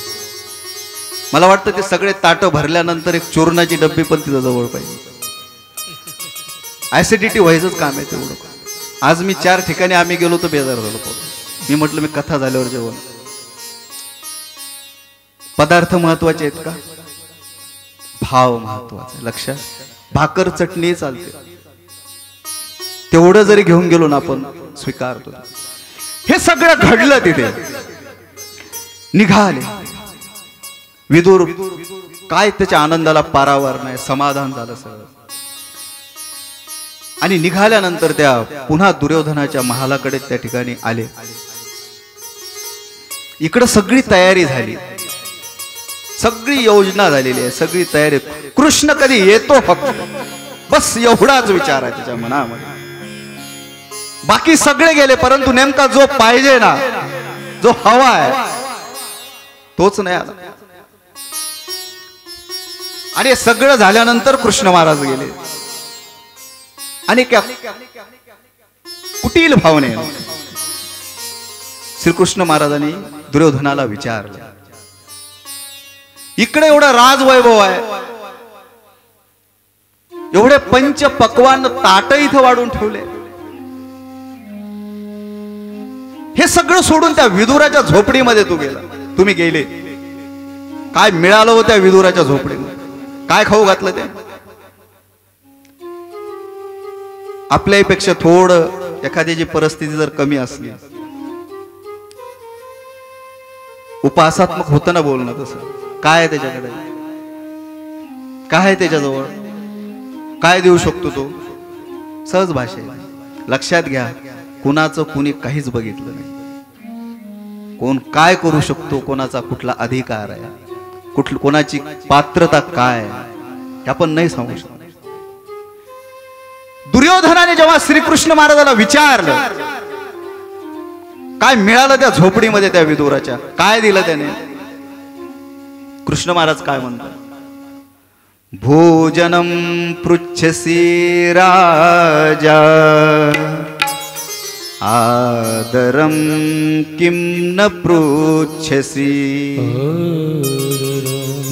मला वाटतं ते सगळे ताट भरल्यानंतर एक चूर्णाची डब्बी पण तिथं जवळ पाहिजे, ऍसिडिटी व्हायचंच काम आहे तेवढं. आज मी 4 ठिकाणी आम्ही गेलो तर बेजार झालो. मी म्हटलं मी कथा झाल्यावर जेवण. पदार्थ महत्वाचे आहेत का, भाव महत्वाचा. लक्षात, भाकर चटणी चालते, तेवढं जरी घेऊन गेलो ना आपण स्वीकारतो. हे सगळं घडलं तिथे. निघाले विदुर, काय त्याच्या आनंदाला पारावर नाही, समाधान झालं सगळं. आणि निघाल्यानंतर त्या पुन्हा दुर्योधनाच्या महालाकडे त्या ठिकाणी आले. इकडं सगळी तयारी झाली, सगळी योजना झालेली आहे, सगळी तयारी. कृष्ण कधी येतो फक्त, बस एवढाच विचार आहे त्याच्या मनामध्ये. बाकी सगळे गेले, परंतु नेमका जो पाहिजे ना, जो हवा आहे तोच नाही आला. आणि हे सगळं झाल्यानंतर कृष्ण महाराज गेले आणि कुटील भावने श्रीकृष्ण महाराजांनी दुर्योधनाला विचारलं, इकडे एवढा राजवैभव आहे, एवढे पंच पक्वान ताट इथं वाढून ठेवले, हे सगळं सोडून त्या विदुराच्या झोपडीमध्ये तुम्ही गेले. काय मिळालं हो त्या विदुराच्या झोपडीमध्ये, काय खाऊ घातलं ते? आपल्यापेक्षा थोडं एखाद्याची परिस्थिती जर कमी असली, उपासात्मक होतं ना बोलणं तसं. काय आहे त्याच्याकडे, काय आहे त्याच्याजवळ, काय देऊ शकतो तो? सहज भाषे. लक्षात घ्या, कुणाचं कुणी काहीच बघितलं नाही. कोण काय करू शकतो, कोणाचा कुठला अधिकार आहे, कोणाची पात्रता काय हे आपण नाही सांगू शकत. दुर्योधनाने जेव्हा श्रीकृष्ण महाराजाला विचारलं काय मिळालं त्या झोपडीमध्ये त्या विदुराच्या, काय दिलं त्याने, कृष्ण महाराज काय म्हणतात, भोजनम पृच्छसी राजा आदरम किम न पृच्छसी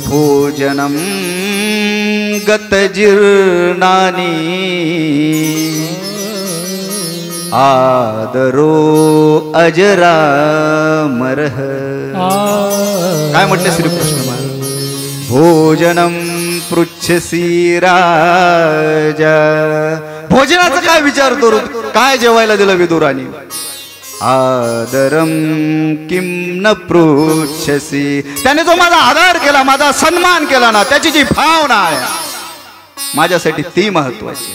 भोजनम गतजीर्णानि आदरो अजरामरः. काय म्हटले श्रीकृष्ण महाराज, भोजनम पृच्छसी राजा. भोजनाचा काय विचारतो, काय जेवायला दिलं विदुराने? आदरम किम न पृच्छसी. त्याने जो माझा आदर केला, माझा सन्मान केला ना, त्याची जी भावना आहे माझ्यासाठी ती महत्वाची.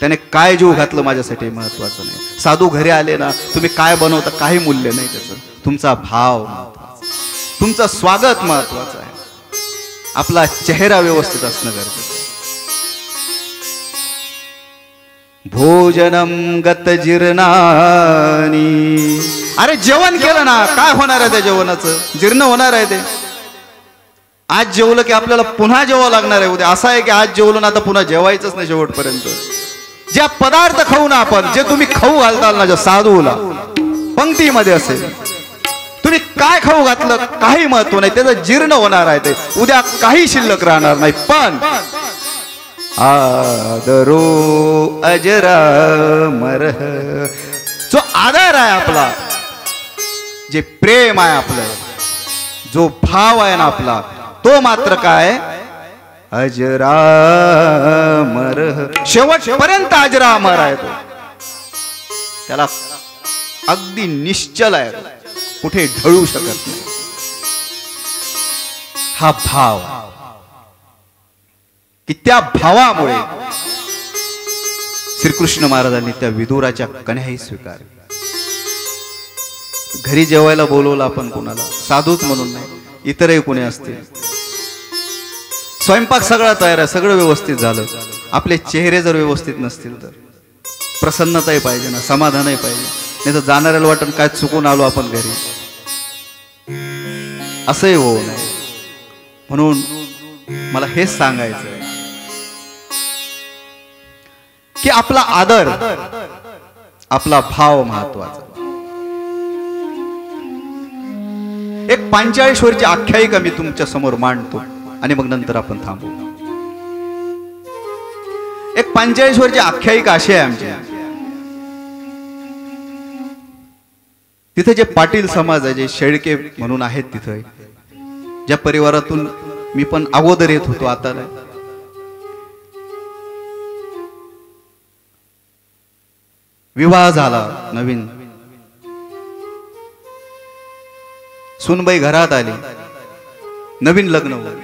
त्याने काय जीव घातलं माझ्यासाठी महत्वाचं नाही. साधू घरी आले ना, तुम्ही काय बनवता काही मूल्य नाही त्याचं, तुमचा भाव महत्वाचा, तुमचं स्वागत महत्वाचं आहे, आपला चेहरा व्यवस्थित असणं गरजेचं. भोजनम गत जीर्णानी. अरे जेवण केलं ना, काय होणार आहे त्या जेवणाचं? जीर्ण होणार आहे ते. आज जेवलं की आपल्याला पुन्हा जेवावं लागणार आहे उद्या. असं आहे की आज जेवलं ना आता पुन्हा जेवायचंच नाही शेवटपर्यंत. ज्या पदार्थ खाऊ ना आपण, जे तुम्ही खाऊ घालताल ना, ज्या साधूला पंक्तीमध्ये असेल, तुम्ही काय खाऊ घातलं काही महत्व नाही, त्याचं जीर्ण होणार आहे ते. उद्या काही शिल्लक राहणार नाही. पण आदरो अजरामर, जो आदर आहे आपला, जे प्रेम आहे आपलं, जो भाव आहे ना आपला, तो मात्र काय अजरामर, शेवटपर्यंत अजरामर आहे तो. त्याला अगदी निश्चल आहे, कुठे ढळू शकत नाही. हा भाव, की त्या भावामुळे श्रीकृष्ण महाराजांनी त्या विदुराच्या कन्याही स्वीकार. घरी जेवायला बोलवलं आपण कोणाला, साधूच म्हणून नाही, इतरही कोणी असतील. स्वयंपाक सगळा तयार आहे, सगळं व्यवस्थित झालं. आपले चेहरे जर व्यवस्थित नसतील तर प्रसन्नताही पाहिजे ना, समाधानही पाहिजे. नाही तर जाणाऱ्याला वाटून काय चुकून आलो आपण घरी, असंही होऊ नये. म्हणून मला हेच सांगायचं आहे की आपला आदर, आपला भाव महत्वाचा. एक 45 वर्षी आख्यायिका मी तुमच्या समोर मांडतो आणि मग नंतर आपण थांबू. एक 45 वर्षी आख्यायिका अशी आहे आमची. तिथे जे पाटील समाज आहे, जे शेळके म्हणून आहेत, तिथे ज्या परिवारातून मी पण अगोदर येत होतो, आता नाही. विवाह झाला नवीन, सुनबाई घरात आली, नवीन लग्न होतं.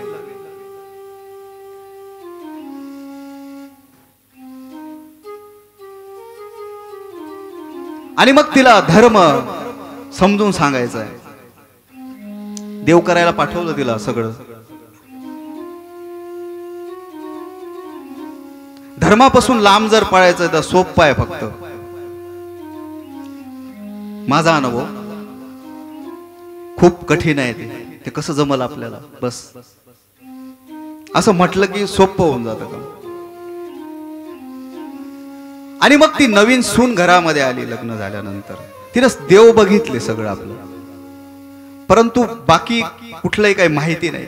आणि मग तिला धर्म समजून सांगायचा आहे. देव करायला पाठवलं तिला सगळं. धर्मापासून लांब जर पळायचं तर सोपं आहे. फक्त माझा अनुभव खूप कठीण आहे ते कसं जमल आपल्याला, बस असं म्हटलं की सोपं होऊन जातं का. आणि मग ती नवीन सून घरामध्ये आली लग्न झाल्यानंतर. तिनं देव बघितले सगळं आपलं, परंतु बाकी कुठलंही काही माहिती नाही.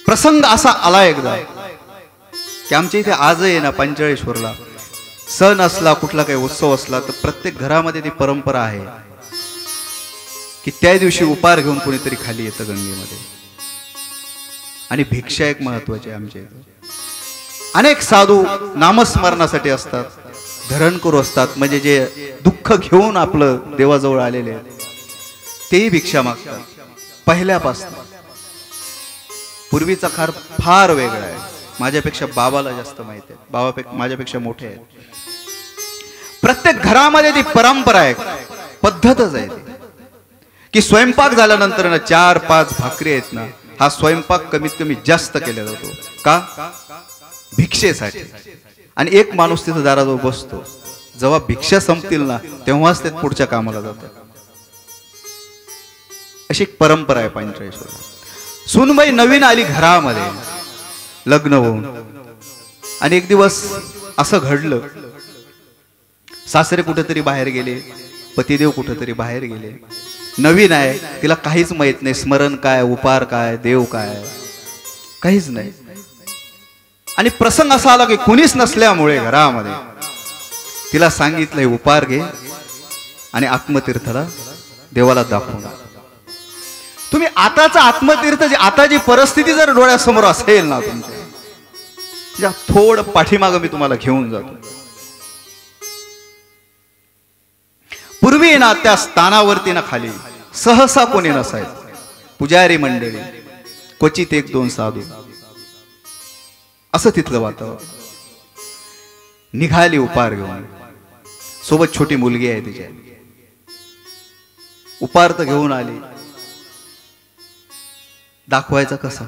प्रसंग असा आला एकदा की आमच्या इथे आजही आहे ना, पंचाळेश्वरला सण असला, कुठला काही उत्सव असला, तर प्रत्येक घरामध्ये ती परंपरा आहे की त्या दिवशी उपार घेऊन कोणीतरी खाली येतं गंगेमध्ये. आणि भिक्षा एक महत्वाची आहे आमच्या इथे. अनेक साधू नामस्मरणासाठी असतात, धरण करू असतात, म्हणजे जे दुःख घेऊन आपलं देवाजवळ आलेले आहेत तेही भिक्षा मागतात. पहिल्यापासून पूर्वीचा काळ फार वेगळा आहे. माझ्यापेक्षा बाबाला जास्त माहिती आहे, बाबा माझ्यापेक्षा मोठे आहेत. प्रत्येक घरामध्ये ती परंपरा आहे, पद्धतच आहे ती, की स्वयंपाक झाल्यानंतर ना 4-5 भाकरी आहेत ना, हा स्वयंपाक कमीत कमी जास्त केला जातो. का? भिक्षेसाठी. आणि एक माणूस तिथं दाराजवळ बसतो, जेव्हा भिक्षा संपतील ना तेव्हाच ते पुढच्या कामाला जातात. अशी एक परंपरा आहे पंचाळेश्वरला. सुनबाई नवीन आली घरामध्ये लग्न होऊन, आणि एक दिवस असं घडलं, सासरे कुठेतरी बाहेर गेले, पतिदेव कुठेतरी बाहेर गेले. नवीन आहे, तिला काहीच माहित नाही, स्मरण काय, उपार काय, देव काय, काहीच नाही. आणि प्रसंग असा आला की कुणीच नसल्यामुळे घरामध्ये तिला सांगितलं, उपार घे आणि आत्मतीर्थाला देवाला दाखवून. तुम्ही आताचा आत्मतीर्थ, आता जी परिस्थिती जर डोळ्यासमोर असेल ना तुमच्या, थोडं पाठीमागं मी तुम्हाला घेऊन जातो. पूर्वी ना त्या स्थानावरती ना खाली सहसा कोणी नसायचं, पुजारी मंडळी, क्वचित 1-2 साधू, असं तिथलं वातावरण. निघाली उपार घेऊन, सोबत छोटी मुलगी आहे तिच्या. उपार तर घेऊन आली, दाखवायचा कसा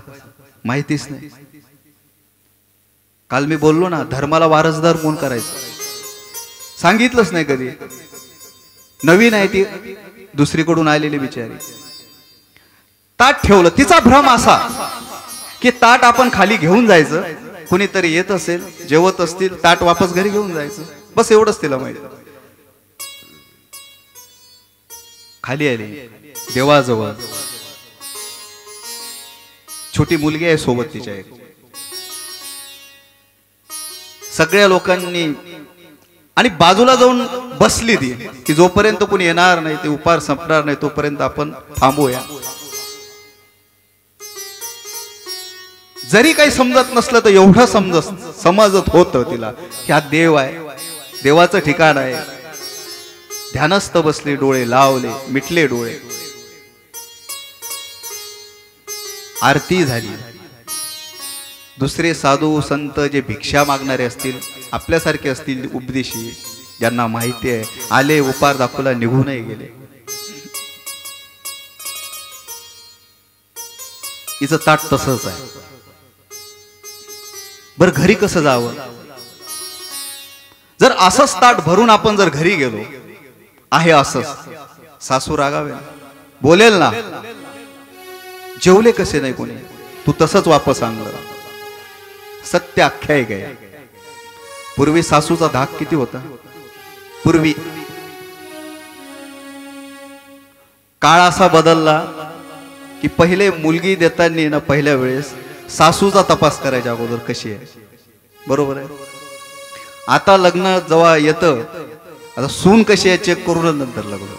माहितीच नाही. काल मी बोललो ना, धर्माला वारसदार कोण करायचं सांगितलंच नाही कधी. नवीन आहे ती, दुसरीकडून आलेली बिचारी. ताट ठेवलं, तिचा भ्रम असा की ताट आपण खाली घेऊन जायचं, कुणीतरी येत असेल, जेवत असतील, ताट वापस घरी घेऊन जायचं, बस एवढंच तिला माहिती. खाली आली देवाजवळ, छोटी मुलगी आहे सोबत तिच्या एक. सगळ्या लोकांनी आणि बाजूला जाऊन बसली ती की जोपर्यंत कोणी येणार नाही, ते उपार संपणार नाही, तोपर्यंत आपण थांबूया. जरी काही समजत नसलं तर एवढं समजत होतं तिला की हा देव आहे, देवाचं ठिकाण आहे. ध्यानस्थ बसले, डोळे लावले, मिटले डोळे. आरती झाली. दुसरे साधू संत जे भिक्षा मागणारे असतील, आपल्यासारखे असतील उपदेशी, ज्यांना माहिती आहे, आले, उपार दाखवला, निघूनही गेले. हिचं ताट तसंच आहे. बर घरी कसं जावं? जर असंच ताट भरून आपण जर घरी गेलो, आहे असंच, सासू रागावे, बोलेल ना, जेवले कसे नाही कोणी, तू तसंच वापस आणलं. सत्य आख्यायिक आहे. पूर्वी सासूचा धाक किती होता. पूर्वी काळ असा बदलला की पहिले मुलगी देताना ना, पहिल्या वेळेस सासूचा तपास करायच्या अगोदर कशी आहे, बरोबर आहे. आता लग्न जेव्हा येतं, आता सून कशी आहे चेक करून नंतर लग्न.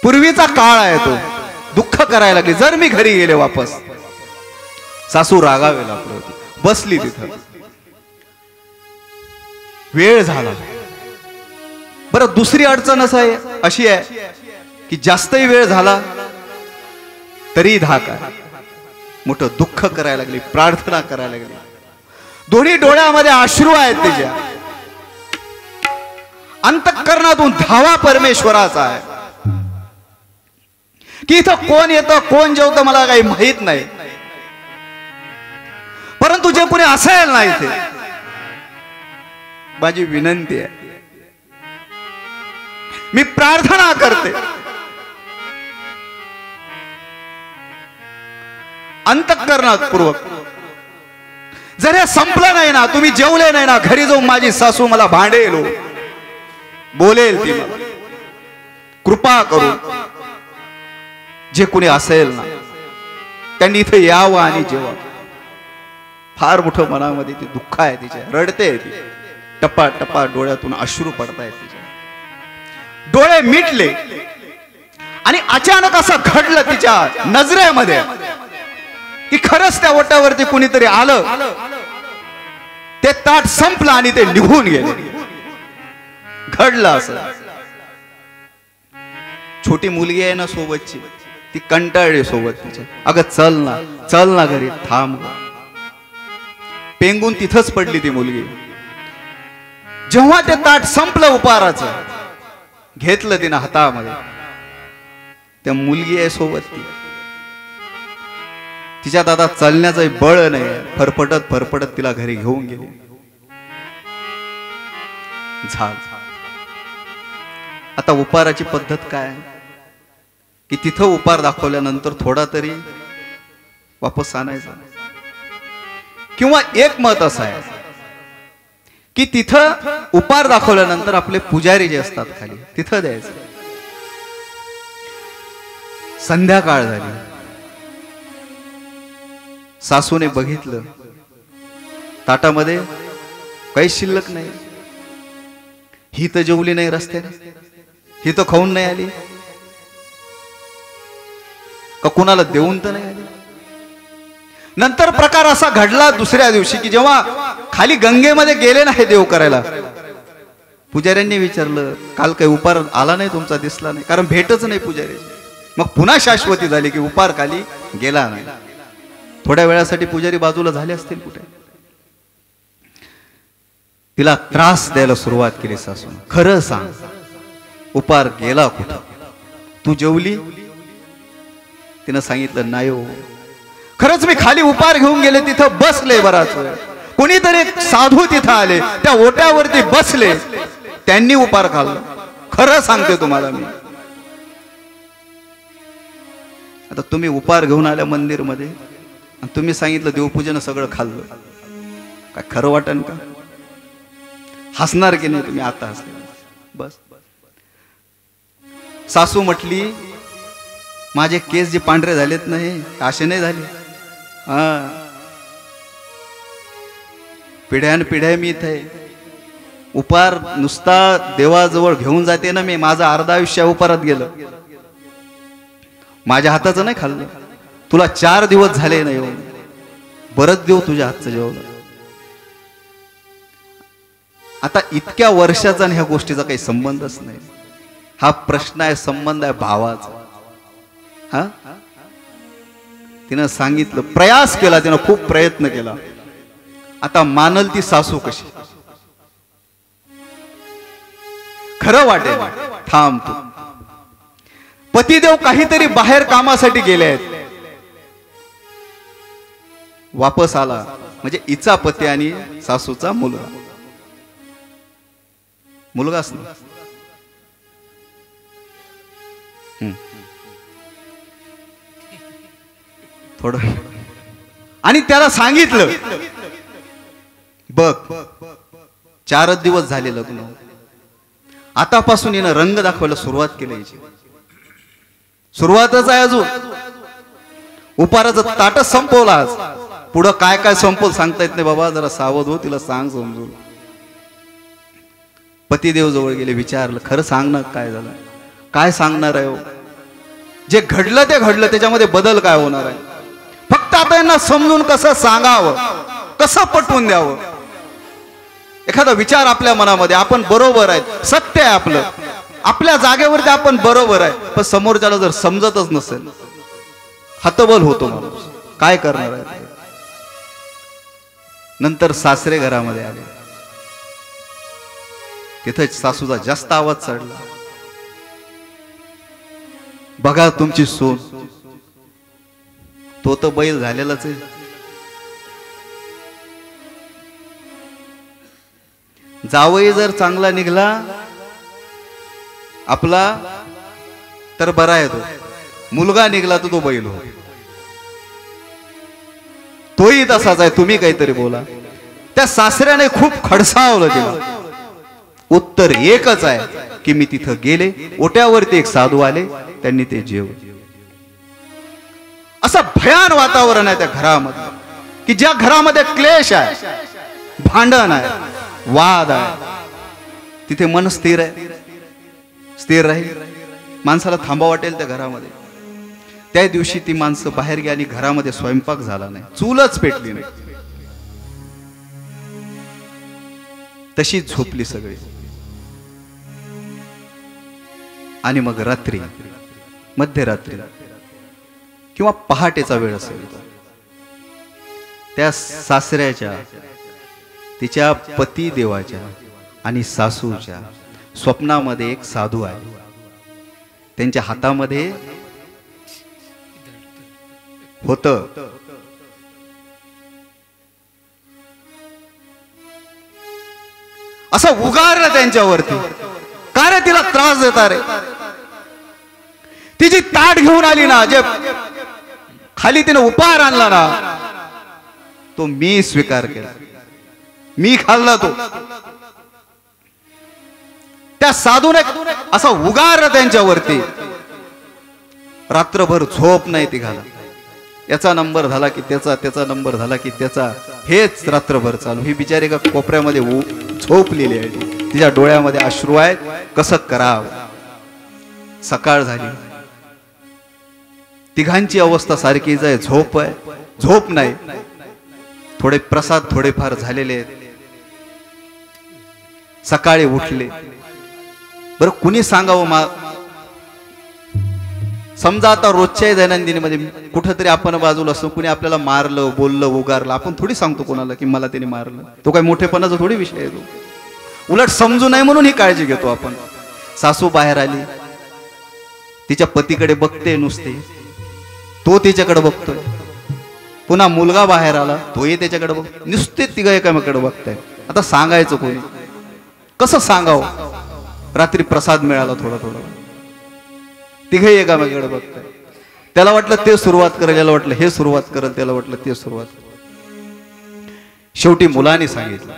पूर्वीचा काळ आहे तो. दुःख करायला लागली. जर मी घरी गेले वापस, सासू रागावे लागली होती, बसली तिथं. वेळ झाला. बरं दुसरी अडचण अशी आहे की जास्तही वेळ झाला तरी धाक आहे. मोठं दुःख करायला लागली, प्रार्थना करायला लागली. दोन्ही डोळ्यामध्ये अश्रू आहेत तिच्या. अंतःकरणातून धावा परमेश्वराचा आहे की इथं कोण येतं, कोण जेवतं मला काही माहित नाही, परंतु जे कोणी असेल ना इथे, माझी विनंती आहे, मी प्रार्थना करते, अंतःकरणात पूर्वक. जर हे संपलं नाही ना, तुम्ही जेवले नाही ना, घरी जाऊन माझी सासू मला भांडेल, बोलेल, ती मला कृपा करू. जे कोणी असेल ना त्यांनी इथे यावं आणि जेवावं. फार मोठं मनामध्ये ते दुःख आहे तिच्या. रडते ती, टपा टपा डोळ्यातून अश्रू पडतायत तिच्या. डोळे मिटले आणि अचानक असं घडलं तिच्या नजरेमध्ये की खरंच त्या ओट्यावरती कुणीतरी आलं. ते ताट संपलं आणि ते निघून गेले. घडलं असं. छोटी मुलगी आहे ना सोबतची, ती कंटाळली सोबत तिच्या. अगं चल ना, चल ना घरी, थांब. पेंगून तिथंच पडली ती मुलगी. जेव्हा ते ताट संपलं उपाराचं, घेतलं तिनं हातामध्ये, त्या मुलगी आहे सोबत ती. तिच्यात आता चालण्याचं बळ नाही. फरफटत फरफटत तिला घरी घेऊन गेली. झाल. आता उपाराची पद्धत काय की तिथं उपार दाखवल्यानंतर थोडा तरी वापस आणायचा. किंवा एक मत असं आहे की तिथं उपार दाखवल्यानंतर आपले पुजारी जे असतात खाली, तिथं द्यायचं. संध्याकाळ झाली. सासूने बघितलं ताटामध्ये काही शिल्लक नाही. ही तर जेवली नाही रस्त्याने, ही तर खाऊन नाही आली, का कुणाला देऊन तर नाही आली. नंतर प्रकार असा घडला दुसऱ्या दिवशी की जेव्हा खाली गंगेमध्ये गेले नाही देव करायला, पुजाऱ्यांनी विचारलं काल काही उपार आला नाही तुमचा, दिसला नाही, कारण भेटच नाही पुजाऱ्याची. मग पुन्हा शाश्वती झाली की उपार खाली गेला नाही. थोड्या वेळासाठी पुजारी बाजूला झाले असतील कुठे. तिला त्रास द्यायला सुरुवात केली सासून. खरं सांग, उपार गेला कुठं, तू जेवली? तिनं सांगितलं नाही हो. खरंच मी खाली उपार घेऊन गेले, तिथं बसले बराच वेळ. कोणीतरी एक साधू तिथं आले, त्या ओट्यावरती बसले, त्यांनी उपार खाल्ला. खरं सांगते तुम्हाला मी. आता तुम्ही उपार घेऊन आल्या मंदिरमध्ये आणि तुम्ही सांगितलं देवपूजन सगळं खाल्लं, काय खरं वाटन का? हसणार की नाही तुम्ही? आता हसले. बस. सासू म्हटली माझे केस जे पांढरे झालेत ना हे असे नाही झाले. पिढ्यान पिढ्या मी इथे उपार नुसता देवाजवळ घेऊन जाते ना मी, माझं अर्ध आयुष्य उपारात गेलं. माझ्या हाताचं नाही खाल्लं. तुला 4 दिवस झाले नाही येऊन, बरंच देव तुझ्या हातचं जेवलं. आता इतक्या वर्षाचा ह्या गोष्टीचा काही संबंधच नाही. हा प्रश्न आहे, संबंध आहे भावाचा. हा तिनं सांगितलं, प्रयास केला, तिनं खूप प्रयत्न केला. आता मानल ती सासू कशी? खरं वाटेल, थांब तू. पतिदेव काहीतरी बाहेर कामासाठी गेले आहेत, वापस आला म्हणजे हिचा पती आणि सासूचा मुलगा, मुलगाच ना. थोडं आणि त्याला सांगितलं, बघ 4 दिवस झाले लग्न, आतापासून हिनं रंग दाखवायला सुरुवात केली. सुरुवातच आहे अजून. उपाराचं ताटच संपवलं आज, पुढं काय काय संपवलं सांगता येत नाही बाबा, जरा सावध हो, तिला सांग समजून. पतिदेव जवळ गेले, विचारलं खरं सांग ना काय झालं? काय सांगणार आहे हो? जे घडलं ते घडलं, त्याच्यामध्ये बदल काय होणार आहे? फक्त आता यांना समजून कसं सांगावं, कसं पटवून द्यावं. एखादा विचार आपल्या मनामध्ये, आपण बरोबर आहे, सत्य आहे आपलं, आपल्या जागेवरती आपण बरोबर आहे, पण समोरच्याला जर समजतच नसेल, हतबल होतो माणूस. काय करणार आहे? नंतर सासरे घरामध्ये आले, तिथे सासूचा जास्त आवाज चढला. बघा तुमची सून, तो तर बैल झालेलाच आहे. जावई जर चांगला निघला आपला तर बरा आहे, तो मुलगा निघला तर तो बैल हो. तोही तसाच आहे. तुम्ही काहीतरी बोला. त्या सासऱ्याने खूप खडसावलं तिला. उत्तर एकच आहे की मी तिथं गेले, ओट्यावरती एक साधू आले, त्यांनी ते जेवले. असं भयान वातावरण आहे त्या घरामध्ये, की ज्या घरामध्ये क्लेश आहे, भांडण आहे, वाद आहे, तिथे मन स्थिर आहे, स्थिर राहील. माणसाला थांबा वाटेल त्या घरामध्ये. त्या दिवशी ती माणसं बाहेर गेली, घरामध्ये स्वयंपाक झाला नाही, चूलच पेटली नाही, तशीच झोपली सगळी. आणि मग रात्री, मध्यरात्री किंवा पहाटेचा वेळ असेल, त्या सासऱ्याच्या, तिच्या पती देवाच्या आणि सासूच्या स्वप्नामध्ये एक साधू आहे. त्यांच्या हातामध्ये होत असं उगारलं त्यांच्यावरती. का रे तिला त्रास देता रे? तिची ताट घेऊन आली ना, जे खाली तिने उपहार आणला ना, तो मी स्वीकार केला, मी खाल्ला तो. त्या साधूने असं उगारलं त्यांच्यावरती. रात्रभर झोप नाही ती घाला. याचा नंबर झाला की त्याचा, त्याचा नंबर झाला की त्याचा, हेच रात्रभर चालू. ही बिचारी का कोपऱ्यामध्ये झोपलेली आहे, तिच्या डोळ्यामध्ये अश्रू आहेत. कसं करावं? सकाळ झाली, तिघांची अवस्था सारखीच आहे. झोप आहे, झोप नाही. थोडे प्रसाद थोडेफार झालेले आहेत. सकाळी उठले. बरं कुणी सांगावं? समजा आता रोजच्या दैनंदिनीमध्ये कुठंतरी आपण बाजूला असतो, कुणी आपल्याला मारलं, बोललं, उगारलं, आपण थोडी सांगतो कोणाला की मला त्याने मारलं. तो काय मोठेपणाचा थोडी विषय आहे तो. उलट समजू नये म्हणून ही काळजी घेतो आपण. सासू बाहेर आली, तिच्या पतीकडे बघते नुसते, तो तिच्याकडे बघतोय. पुन्हा मुलगा बाहेर आला, तोही त्याच्याकडे बघ. नुसते तिघं एकामेकडे बघताय. आता सांगायचं कोणी, कसं सांगावं? रात्री प्रसाद मिळाला थोडा थोडा, तिघही एकामेकडे बघताय. त्याला वाटलं ते सुरुवात करेल, याला वाटलं हे सुरुवात करेल, त्याला वाटलं ते सुरुवात करेल. शेवटी मुलाने सांगितलं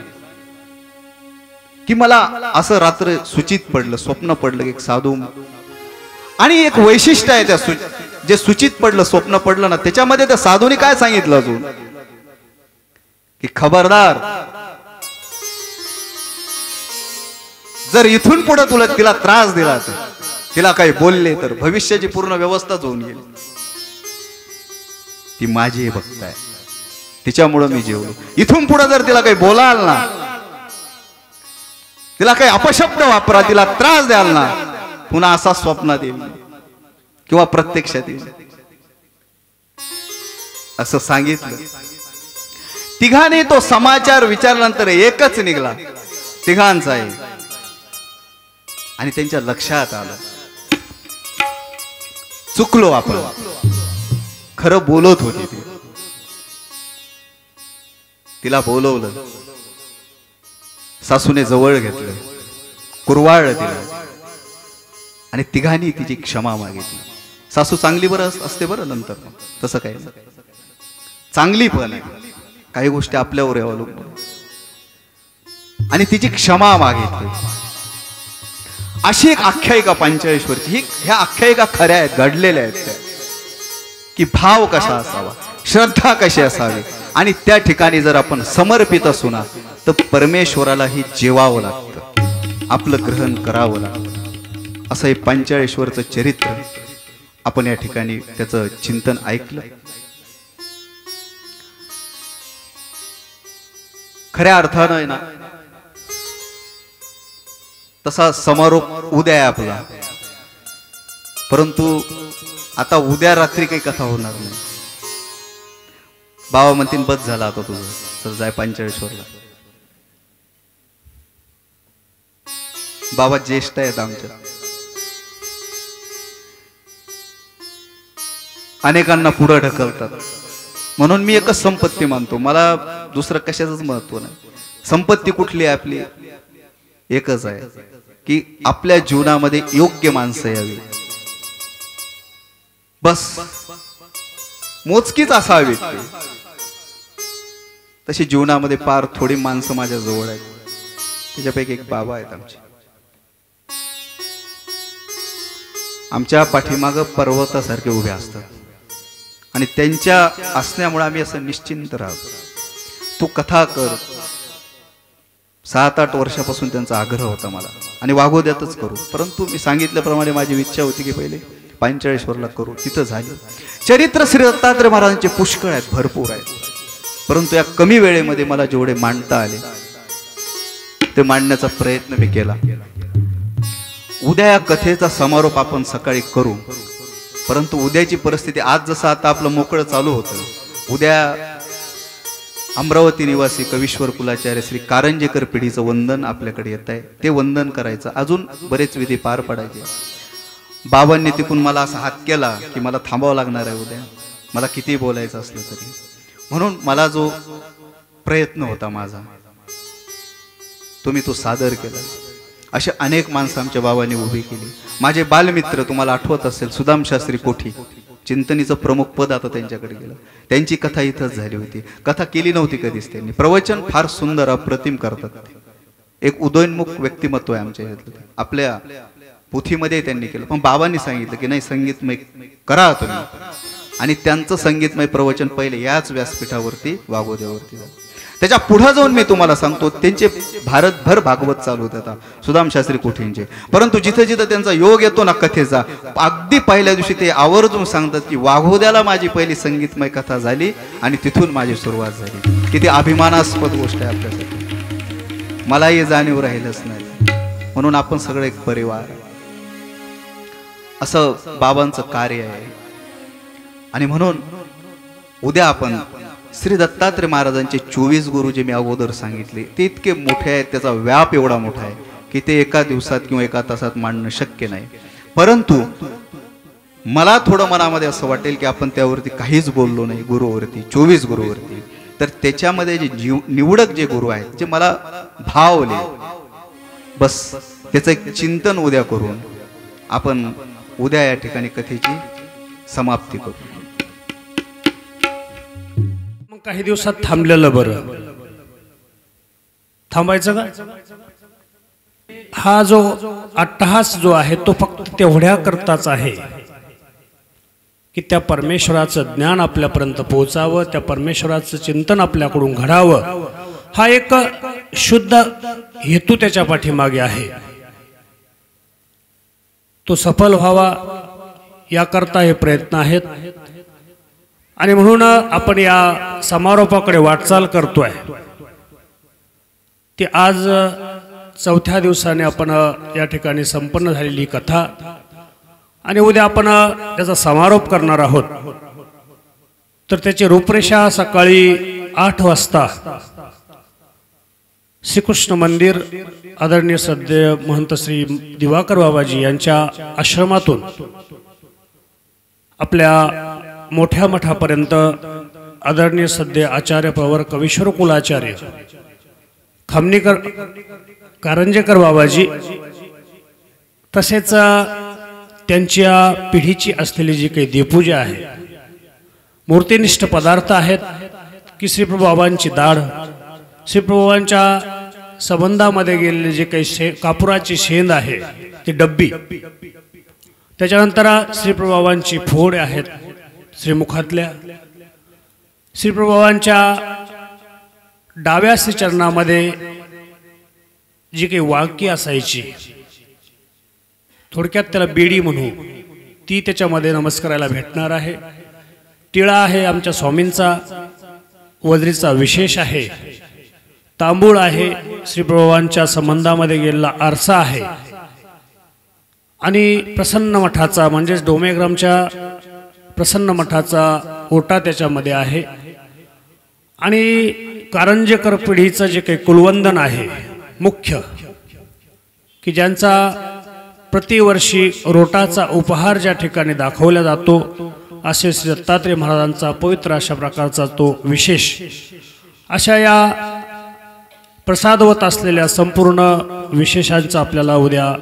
की मला असं रात्र सूचित पडलं, स्वप्न पडलं की एक साधू. आणि एक वैशिष्ट्य आहे त्या जे सूचित पडलं, स्वप्न पडलं ना, त्याच्यामध्ये त्या साधूने काय सांगितलं अजून की खबरदार, जर इथून पुढे तुला तिला त्रास दिला तर, तिला काही बोलले तर भविष्याची पूर्ण व्यवस्थाच होऊन गेली. ती माझी भक्त आहे, तिच्यामुळं मी जेवलो. इथून पुढे जर तिला काही बोलाल ना, तिला काही अपशब्द वापरा, तिला त्रास द्याल ना, पुन्हा असा स्वप्नात येईल किंवा प्रत्यक्षात येईल, असं सांगितलं. तिघांनी तो समाचार विचारल्यानंतर एकच निघाला, तिघांचा आहे. आणि त्यांच्या लक्षात आलं, चुकलो आपण, खरं बोलत होती ती. तिला बोलवलं, सासूने जवळ घेतलं, कुरवाळलं तिला आणि तिघांनी तिची क्षमा मागितली. सासू चांगली बरं असते बरं, नंतर तसं काही नाही, चांगली पण आहे, काही गोष्टी आपल्यावर अवलंबून. आणि तिची क्षमा मागितली. अशी एक आख्यायिका पंचेश्वरची. ह्या आख्यायिका खऱ्या आहेत, घडलेल्या आहेत त्या, की भाव कसा असावा, श्रद्धा कशी असावी. आणि त्या ठिकाणी जर आपण समर्पित असू ना, तर परमेश्वरालाही जेवावं लागतं, आपलं ग्रहण करावं लागतं. असं हे पंचेश्वरचं चरित्र आपण या ठिकाणी त्याचं चिंतन ऐकलं. खऱ्या अर्थानं आहे ना, तसा समारोप उद्या आहे आपला, परंतु आता उद्या रात्री काही कथा होणार नाही. बाबा म्हणतील बस झाला आता तुझं, तर जाय पंचेश्वरला. बाबा ज्येष्ठ आहेत आमच्या, अनेकांना पुढे ढकलतात. म्हणून मी एकच संपत्ती मानतो, मला दुसरं कशाचंच महत्व नाही. संपत्ती कुठली आहे आपली? एकच आहे की आपल्या जीवनामध्ये योग्य माणसं यावी, बस. मोजकीच असावी. तशी जीवनामध्ये फार थोडी माणसं माझ्या जवळ आहेत. त्याच्यापैकी एक बाबा आहेत आमच्या पाठीमागं पर्वतासारखे उभे असतात. आणि त्यांच्या असण्यामुळे आम्ही असं निश्चिंत राहतो. तू कथा कर. 7-8 वर्षापासून त्यांचा आग्रह होता मला, आणि वाघोद्यातच करू. परंतु मी सांगितल्याप्रमाणे माझी इच्छा होती की पहिले पंचेश्वरला करू. तिथं झाली. चरित्र श्री दत्तात्रय महाराजांचे पुष्कळ आहेत, भरपूर आहेत. परंतु या कमी वेळेमध्ये मला जेवढे मांडता आले ते मांडण्याचा प्रयत्न मी केला. उद्या या कथेचा समारोप आपण सकाळी करू. परंतु उद्याची परिस्थिती, आज जसं आता आपलं मोकळं चालू होतं, उद्या अमरावती निवासी कवीश्वर कुलाचार्य श्री कारंजेकर पिढीचं वंदन आपल्याकडे येत आहे. ते वंदन करायचं, अजून बरेच विधी पार पडायचे. बाबांनी तिकून मला असा हात केला की मला थांबावं लागणार आहे उद्या, मला किती बोलायचं असलं तरी. म्हणून मला जो प्रयत्न होता माझा, तो सादर केला. असे अनेक माणसं आमच्या बाबांनी उभी केली. माझे बालमित्र, तुम्हाला आठवत असेल, सुदाम शास्त्री कोठी, चिंतनीचं प्रमुख पद आता त्यांच्याकडे गेलं. त्यांची कथा इथंच झाली होती. कथा केली नव्हती कधीच त्यांनी. प्रवचन फार सुंदर अप्रतिम करतात. एक उदयोन्मुख व्यक्तिमत्व आहे आमच्या ह्यातलं. आपल्या पोथीमध्ये त्यांनी केलं. पण बाबांनी सांगितलं की नाही, संगीतमय करा तुम्ही. आणि त्यांचं संगीतमय प्रवचन पहिले याच व्यासपीठावरती वाघोद्यावरती झालं. त्याच्या पुढे जाऊन मी तुम्हाला सांगतो, त्यांचे भारतभर भागवत चालू होते आता सुदाम शास्त्री कोठींचे. परंतु जिथे जिथे त्यांचा योग येतो ना कथेचा, अगदी पहिल्या दिवशी ते आवर्जून सांगतात की वाघोद्याला माझी पहिली संगीतमय कथा झाली आणि तिथून माझी सुरुवात झाली. किती अभिमानास्पद गोष्ट आहे आपल्यासाठी. मलाही जाणीव राहिलंच नाही. म्हणून आपण सगळे एक परिवार, असं बाबांचं कार्य आहे. आणि म्हणून उद्या आपण श्री दत्तात्रय महाराजांचे 24 गुरु जे मी अगोदर सांगितले, ते इतके मोठे आहेत, त्याचा व्याप एवढा मोठा आहे की ते एका दिवसात किंवा एका तासात मांडणं शक्य नाही. परंतु मला थोडं मनामध्ये असं वाटेल की आपण त्यावरती काहीच बोललो नाही गुरुवरती, 24 गुरुवरती, तर त्याच्यामध्ये जे निवडक जे गुरु आहेत जे मला भावले, बस त्याचं एक चिंतन उद्या करून आपण उद्या या ठिकाणी कथेची समाप्ती करू.
मग काही दिवसात थांबलेलं बरं, थांबायचं का? हा जो अट्टहास जो आहे तो फक्त तेवढ्या करताच आहे की त्या परमेश्वराचं ज्ञान आपल्यापर्यंत पोहोचावं, त्या परमेश्वराचं चिंतन आपल्याकडून घडावं, हा एक शुद्ध हेतू त्याच्या पाठीमागे आहे. तो सफल व्हावा याकरता हे प्रयत्न आहेत. आणि म्हणून आपण या समारोपाकडे वाटचाल करतोय. ती आज 4थ्या दिवसाने आपण या ठिकाणी संपन्न झालेली कथा आणि उद्या आपण त्याचा समारोप करणार आहोत. तर त्याची रूपरेषा सकाळी 8 वाजता श्रीकृष्ण मंदिर आदरणीय सद्य महंत श्री दिवाकर बाबाजी यांच्या आश्रमातून आपल्या मोठ्या मठापर्यंत आदरणीय सद्य आचार्य प्रवर कवीश्वर कुलाचार्य खामणीकर कारंजेकर बाबाजी तसेच त्यांच्या पिढीची असलेली जी काही देवपूजा आहे, मूर्तिनिष्ठ पदार्थ आहेत की श्रीप्रभू बाबांची दाढ, श्रीप्रभू बाबांच्या संबंधामध्ये गेलेले जे काही कापुराची शेंद आहे ती डब्बी, त्याच्यानंतर श्रीप्रभू बाबांची फोड आहेत श्रीमुखातल्या, श्रीप्रभू बाबांच्या डाव्या श्रीचरणामध्ये जी काही वाक्य असायची, थोडक्यात त्याला बेडी म्हणू, ती त्याच्यामध्ये नमस्काराला भेटणार आहे. टिळा आहे आमच्या स्वामींचा, वजरीचा विशेष आहे, तांबूळ आहे, श्रीप्रभूंच्या संबंधामध्ये गेलेला आरसा आहे आणि प्रसन्न मठाचा म्हणजेच डोमेग्रामच्या प्रसन्न मठाचा ओटा त्याच्यामध्ये आहे. आणि कारंजेकर पिढीचं जे काही कुलवंदन आहे मुख्य, की ज्यांचा प्रतिवर्षी रोटाचा उपहार ज्या ठिकाणी दाखवला जातो, असे श्री दत्तात्रय महाराजांचा पवित्र अशा प्रकारचा तो विशेष, अशा या प्रसादवत असलेल्या संपूर्ण विशेषांचा आपल्याला उद्या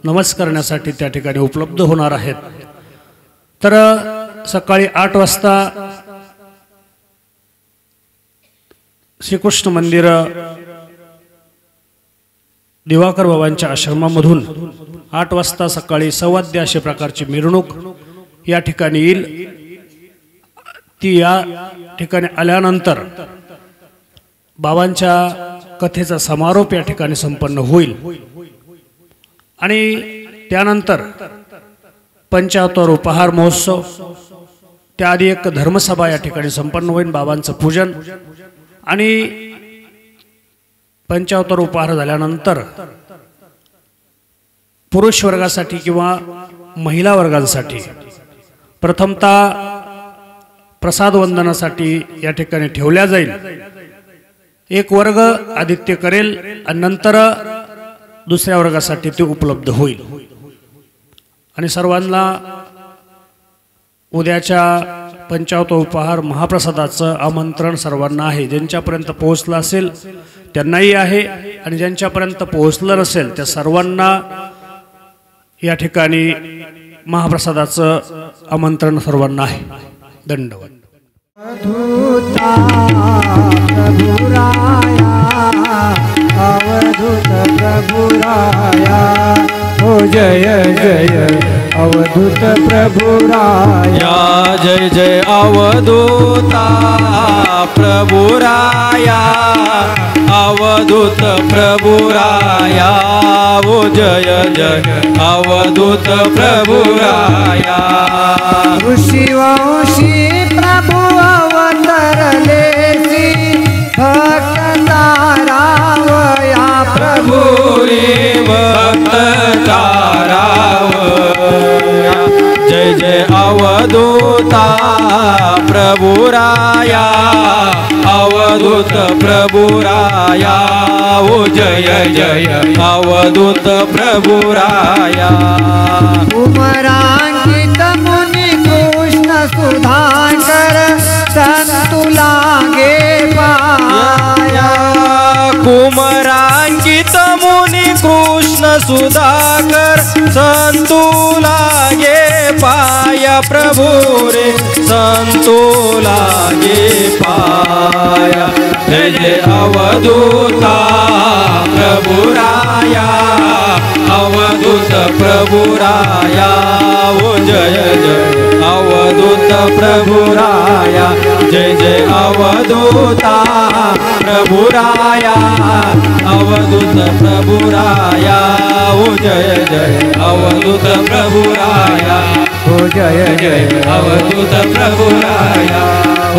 नमस्कार करण्यासाठी त्या ठिकाणी उपलब्ध होणार आहेत. तर सकाळी 8 वाजता श्रीकृष्ण मंदिर दिवाकर बाबांच्या आश्रमामधून 8 वाजता सकाळी 11:15 अशा प्रकारची मिरवणूक या ठिकाणी येईल. ती या ठिकाणी आल्यानंतर बाबांच्या कथेचा समारोप या ठिकाणी संपन्न होईल आणि त्यानंतर पंचावतार उपहार महोत्सव, त्याआधी एक धर्मसभा या ठिकाणी संपन्न होईल, बाबांचं पूजन आणि पंचावतार उपहार झाल्यानंतर पुरुष वर्गासाठी किंवा महिला वर्गांसाठी प्रथमतः प्रसाद वंदनासाठी या ठिकाणी ठेवल्या जाईल. एक वर्ग आदित्य करेल आणि नंतर दुसऱ्या वर्गासाठी ते उपलब्ध होईल. आणि सर्वांना उद्याच्या पंचावतार उपहार महाप्रसादाचं आमंत्रण सर्वांना आहे. ज्यांच्यापर्यंत पोहोचलं असेल त्यांनाही आहे आणि ज्यांच्यापर्यंत पोहोचलं नसेल त्या सर्वांना या ठिकाणी महाप्रसादाचं आमंत्रण सर्वांना आहे. दंडवत.
अवधूत प्रभु राया, हो जय जय अवधूत प्रभु राया,
जय जय अवधूता प्रभु राया, अवधूत प्रभु राया, ओ जय जय अवधूत प्रभु राया.
ऋषिवंशी प्रभु अवतरले भक्त तारावया प्रभु
रे भक्त ताराव. जय जय अवधूता प्रभु राया, अवधूत प्रभु राया, ओ जय जय अवधूत प्रभु राया.
उमरांकित
सुधाकर संतू लागे पाया प्रभु रे संतू लागे पाया जय जय अवधूता प्रभु राया अवधूत प्रभु राया ओ जय जय अवधूत प्रभु राया जय जय अवधूता प्रभु राया अवधूत प्रभु राया ओ जय जय अवधूत प्रभु राया
हो जय
जय अवधूत प्रभु राया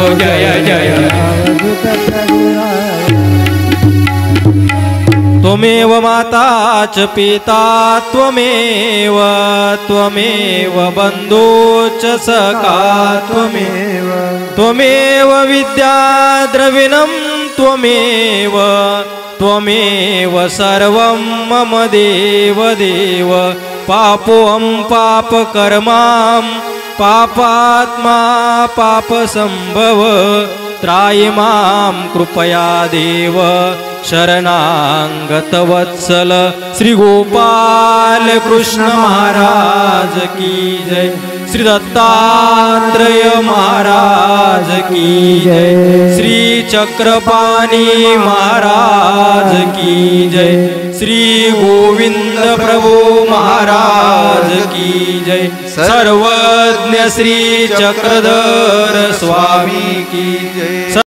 ओ जय जय
अवधूत प्रभु राया।
त्वमेव माता च पिता त्वमेव त्वमेव बन्धु च सखा त्वमेव त्वमेव विद्या द्रविणं त्वमेव त्वमेव सर्वं मम देव देव पापोऽहं पापकर्मां पापात्मा पापसम्भव त्राहि मां कृपया देव शरणागत वत्सल श्री गोपाल कृष्ण महाराज की जय श्री दत्तात्रेय महाराज की जय श्री चक्रपाणी महाराज की जय श्री गोविंद प्रभु महाराज की जय सर्वज्ञ श्री चक्रधर स्वामी की जय।